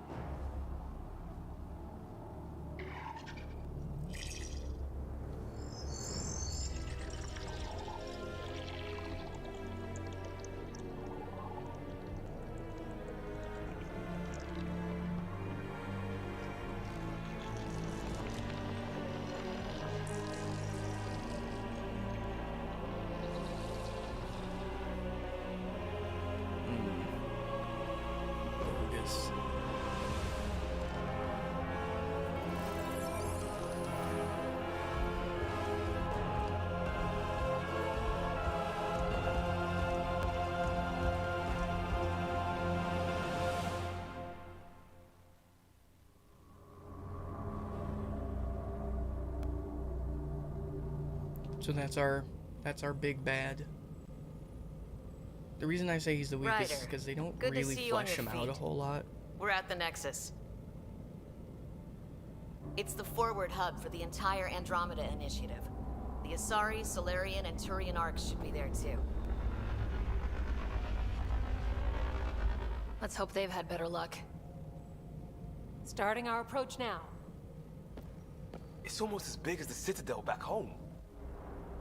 Bogus. So that's our big bad. The reason I say he's the weakest is Ryder, because they don't good to really see you on flesh your him out a feet. whole lot. We're at the Nexus. It's the forward hub for the entire Andromeda initiative. The Asari, Solarian, and Turian arcs should be there too. Let's hope they've had better luck. Starting our approach now. It's almost as big as the Citadel back home.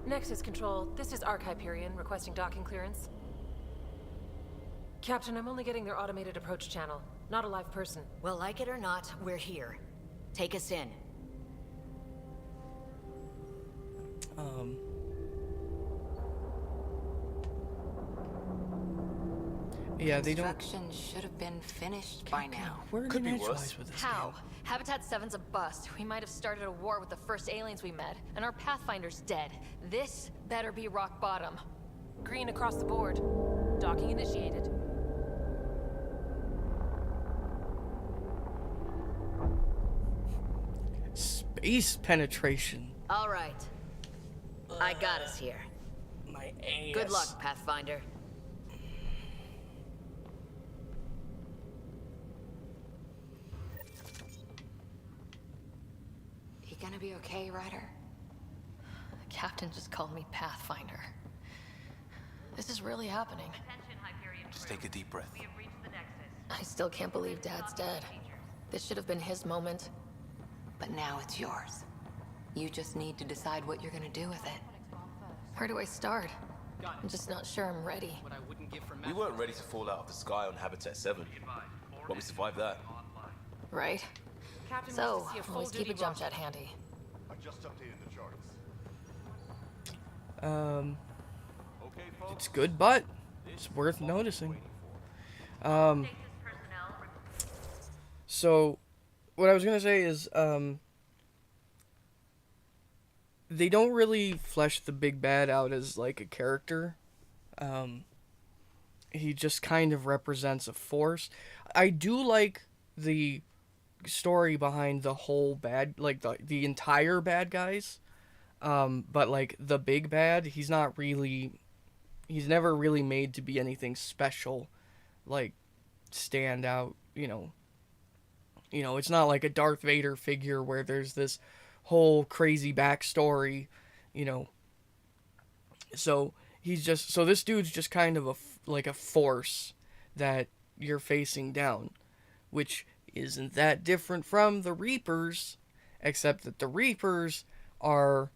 Nexus Control, this is Arc Hyperion requesting docking clearance. Captain, I'm only getting their automated approach channel, not a live person. Well, like it or not, we're here. Take us in. Yeah, they don't. Construction should have been finished by now. We're in Could the be edgewise worse. with this How? game. Habitat 7's a bust. We might have started a war with the first aliens we met, and our Pathfinder's dead. This better be rock bottom. Green across the board. Docking initiated. Space penetration. All right. I got us here. My ass. Good luck, Pathfinder. You gonna be okay, Ryder? The captain just called me Pathfinder. This is really happening. Just take a deep breath. I still can't believe Dad's dead. This should have been his moment. But now it's yours. You just need to decide what you're gonna do with it. Where do I start? I'm just not sure I'm ready. We weren't ready to fall out of the sky on Habitat 7, but we survived that. Right? Captain So, wants to see a full always keep a duty jump roster. jet handy. I just updated the charts. It's good, but it's worth noticing. So, what I was gonna say is, they don't really flesh the big bad out as like a character. He just kind of represents a force. I do like the story behind the whole bad, like the entire bad guys. But like the big bad, he's never really made to be anything special, like stand out, you know, it's not like a Darth Vader figure where there's this whole crazy backstory, so this dude's just kind of like a force that you're facing down, which isn't that different from the Reapers, except that the Reapers are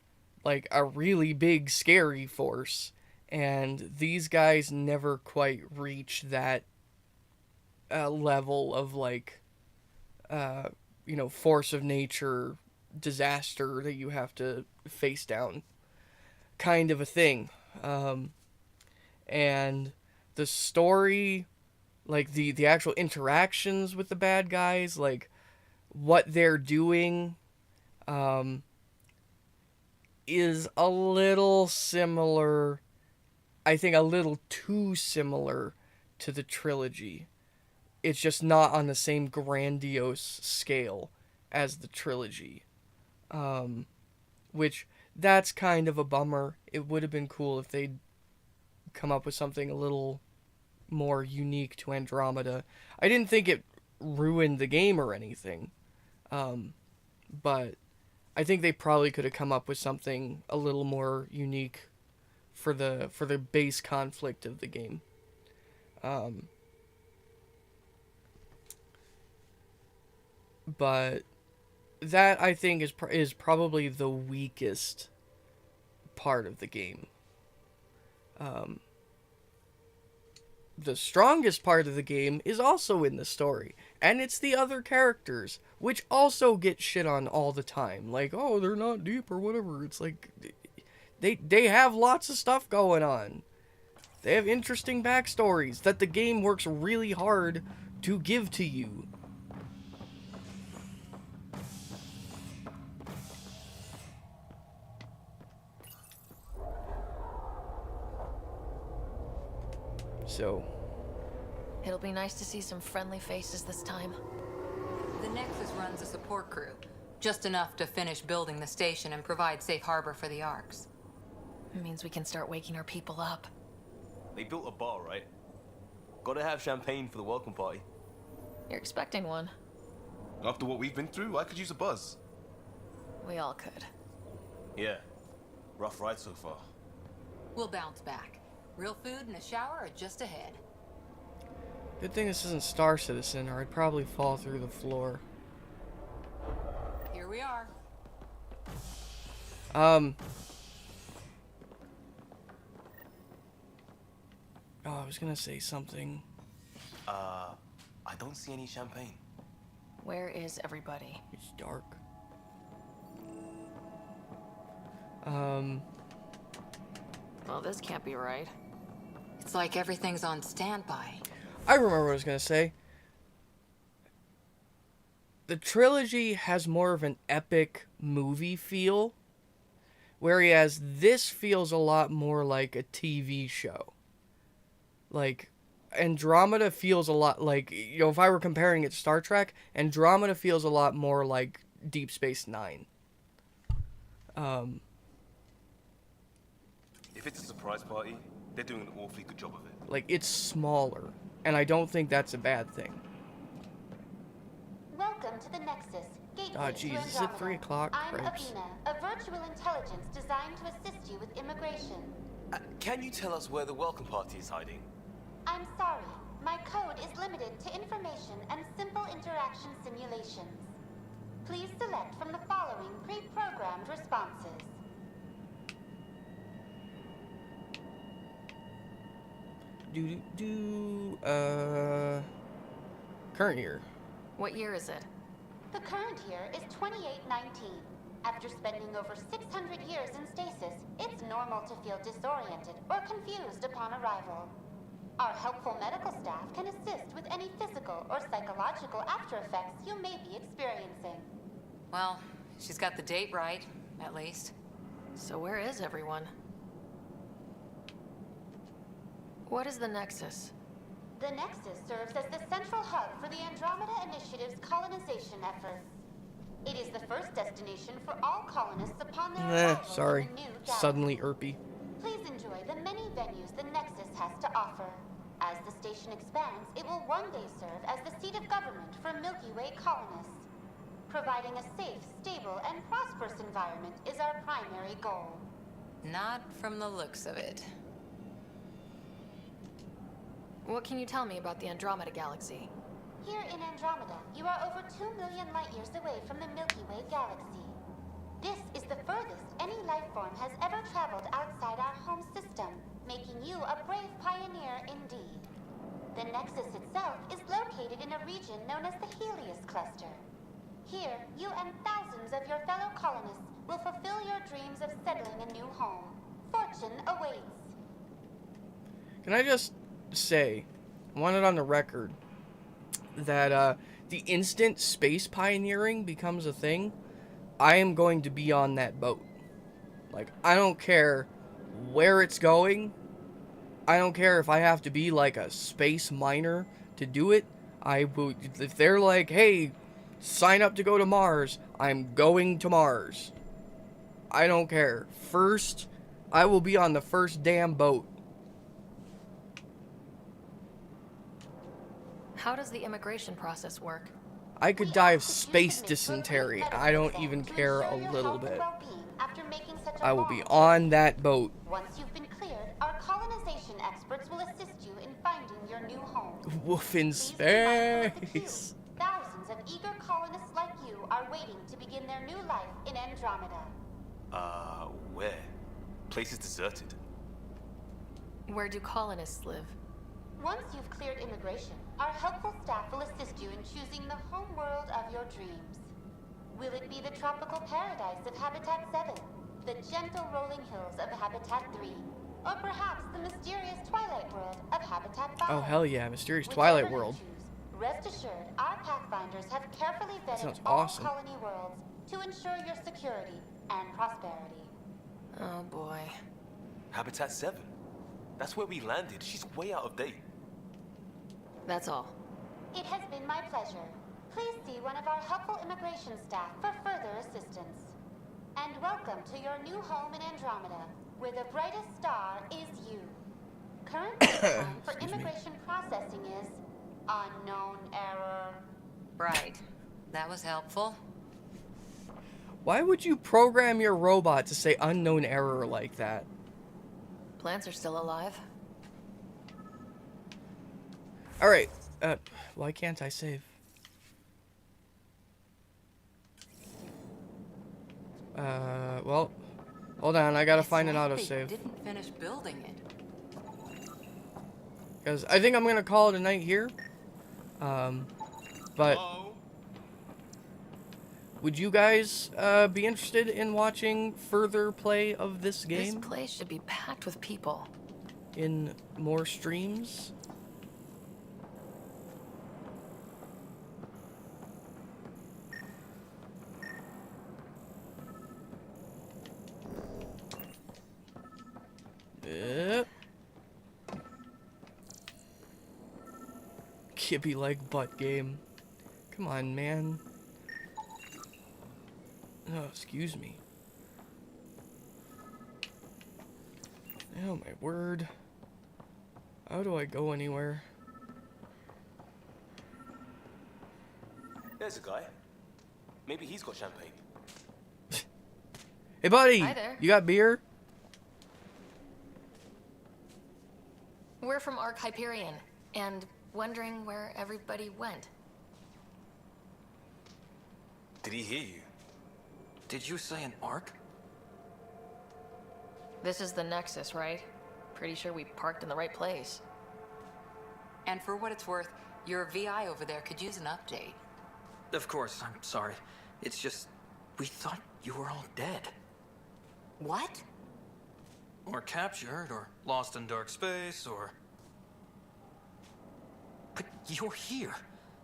like a really big scary force, and these guys never quite reach that level of like force of nature disaster that you have to face down kind of a thing. And the story, like the actual interactions with the bad guys, like what they're doing, is a little similar, I think a little too similar to the trilogy. It's just not on the same grandiose scale as the trilogy. Which, that's kind of a bummer. It would have been cool if they'd come up with something a little more unique to Andromeda. I didn't think it ruined the game or anything. But I think they probably could have come up with something a little more unique for the base conflict of the game. but that I think is probably the weakest part of the game. The strongest part of the game is also in the story, and it's the other characters, which also get shit on all the time. Like, oh, they're not deep or whatever. It's like, they have lots of stuff going on. They have interesting backstories that the game works really hard to give to you. So, It'll be nice to see some friendly faces this time. The Nexus runs a support crew. Just enough to finish building the station and provide safe harbor for the Arks. It means we can start waking our people up. They built a bar, right? Gotta have champagne for the welcome party. You're expecting one. After what we've been through, I could use a buzz. We all could. Yeah. Rough ride so far. We'll bounce back. Real food and a shower are just ahead. Good thing this isn't Star Citizen, or I'd probably fall through the floor. Here we are. Oh, I was gonna say something. I don't see any champagne. Where is everybody? It's dark. Well, this can't be right. It's like everything's on standby. I remember what I was gonna say. The trilogy has more of an epic movie feel, whereas this feels a lot more like a TV show. Like, Andromeda feels a lot like, you know, if I were comparing it to Star Trek, Andromeda feels a lot more like Deep Space Nine. If it's a surprise party, they're doing an awfully good job of it. Like, it's smaller, and I don't think that's a bad thing. Welcome to the Nexus. Gateway Oh, to jeez, is it 3 o'clock? I'm Cripes. Avina, a virtual intelligence designed to assist you with immigration. Can you tell us where the welcome party is hiding? I'm sorry. My code is limited to information and simple interaction simulations. Please select from the following pre-programmed responses. Current year. What year is it? The current year is 2819. After spending over 600 years in stasis, it's normal to feel disoriented or confused upon arrival. Our helpful medical staff can assist with any physical or psychological after effects you may be experiencing. Well, she's got the date right, at least. So where is everyone? What is the Nexus? The Nexus serves as the central hub for the Andromeda Initiative's colonization efforts. It is the first destination for all colonists upon their arrival Sorry. in the new galaxy. Suddenly irpy. Please enjoy the many venues the Nexus has to offer. As the station expands, it will one day serve as the seat of government for Milky Way colonists. Providing a safe, stable, and prosperous environment is our primary goal. Not from the looks of it. What can you tell me about the Andromeda Galaxy? Here in Andromeda, you are over 2 million light-years away from the Milky Way galaxy. This is the furthest any life form has ever traveled outside our home system, making you a brave pioneer indeed. The Nexus itself is located in a region known as the Helios Cluster. Here, you and thousands of your fellow colonists will fulfill your dreams of settling a new home. Fortune awaits. Can I just say, I want it on the record, that the instant space pioneering becomes a thing, I am going to be on that boat. Like, I don't care where it's going. I don't care if I have to be like a space miner to do it. I will, if they're like, hey, sign up to go to Mars, I'm going to Mars. I don't care. First, I will be on the first damn boat. How does the immigration process work? I could die of space dysentery. I don't even care a little bit. I will be on that boat. Once you've been cleared, our colonization experts will assist you in finding your new home. Woof in space. Thousands of eager colonists Andromeda. Where? Place is deserted. Where do colonists live? Once you've cleared immigration, our helpful staff will assist you in choosing the home world of your dreams. Will it be the tropical paradise of Habitat 7, the gentle rolling hills of Habitat 3, or perhaps the mysterious twilight world of Habitat 5? Oh, hell yeah, mysterious twilight Whichever you world. choose, rest assured, our Pathfinders have carefully vetted sounds all awesome. colony worlds to ensure your security and prosperity. Oh boy. Habitat 7. That's where we landed. She's way out of date. That's all. It has been my pleasure. Please see one of our helpful immigration staff for further assistance. And welcome to your new home in Andromeda, where the brightest star is you. Current time for immigration processing is unknown error. Right. That was helpful. Why would you program your robot to say unknown error like that? Plants are still alive. Alright, why can't I save? Well, hold on, I gotta find an autosave. Didn't finish building it. Because I think I'm gonna call it a night here. But would you guys be interested in watching further play of this game? This place should be packed with people. In more streams? Kippy like butt game. Come on, man. Oh, excuse me. Oh my word. How do I go anywhere? There's a guy. Maybe he's got champagne. Hey buddy! Hi there. You got beer? We're from Ark Hyperion, and wondering where everybody went. Did he hear you? Did you say an arc? This is the Nexus, right? Pretty sure we parked in the right place. And for what it's worth, your VI over there could use an update. Of course, I'm sorry. It's just, we thought you were all dead. What? Or captured, or lost in dark space, or... But you're here.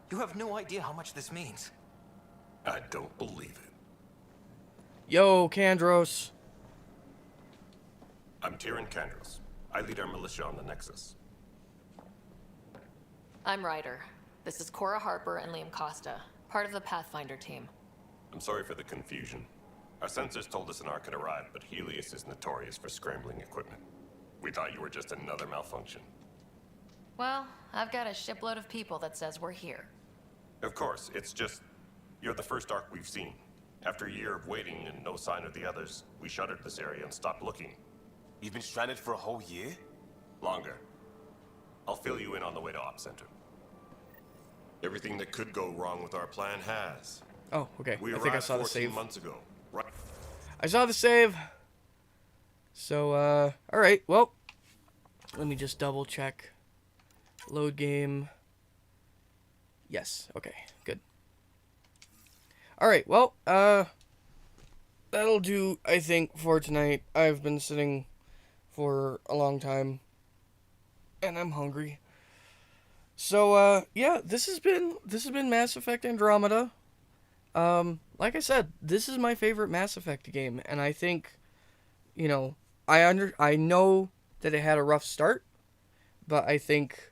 You have no idea how much this means. I don't believe it. Yo, Kandros. I'm Tyrion Kandros. I lead our militia on the Nexus. I'm Ryder. This is Cora Harper and Liam Costa, part of the Pathfinder team. I'm sorry for the confusion. Our sensors told us an arc had arrived, but Helios is notorious for scrambling equipment. We thought you were just another malfunction. Well, I've got a shipload of people that says we're here. Of course, it's just... You're the first arc we've seen. After a year of waiting and no sign of the others, we shuttered this area and stopped looking. You've been stranded for a whole year? Longer. I'll fill you in on the way to Op Center. Everything that could go wrong with our plan has. Oh, okay. We I think I arrived saw the 14 save. months ago. Right. I saw the save. So, alright, well, let me just double check. Load game. Yes, okay, good. Alright, well, that'll do, I think, for tonight. I've been sitting for a long time, and I'm hungry. So, yeah, this has been Mass Effect Andromeda. Like I said, this is my favorite Mass Effect game, and I think, you know, I know that it had a rough start, but I think,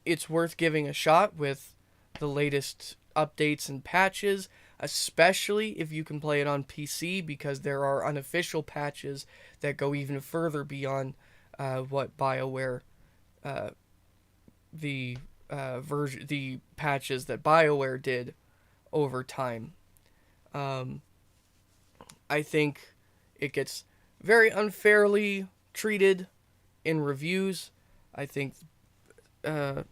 it's worth giving a shot with the latest updates and patches, especially if you can play it on PC, because there are unofficial patches that go even further beyond, what BioWare, the patches that BioWare did over time. I think it gets very unfairly treated in reviews. I think I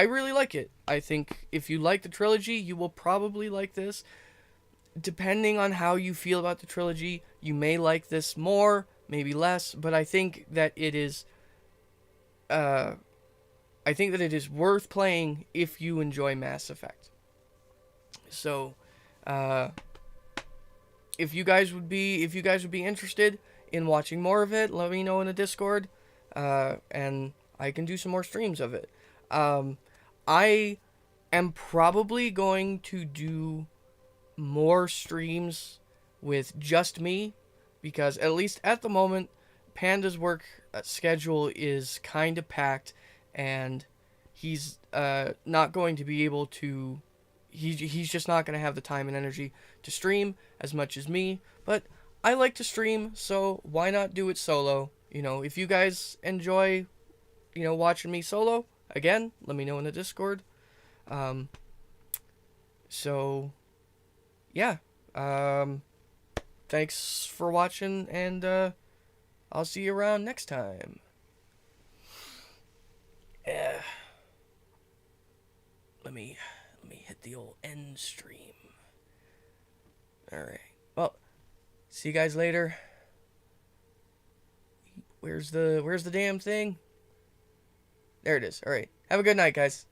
really like it. I think if you like the trilogy, you will probably like this. depending on how you feel about the trilogy, you may like this more, maybe less, but I think that it is worth playing if you enjoy Mass Effect. So, if you guys would be interested in watching more of it, let me know in the Discord, and I can do some more streams of it. I am probably going to do more streams with just me, because at least at the moment, Panda's work schedule is kind of packed, and he's not going to be able to. He's just not going to have the time and energy to stream as much as me. But I like to stream, so why not do it solo? You know, if you guys enjoy, you know, watching me solo, again, let me know in the Discord. So, yeah. Thanks for watching, and I'll see you around next time. Yeah. Let me hit the old end stream. Alright. Well, see you guys later. Where's the damn thing? There it is. Alright. Have a good night, guys.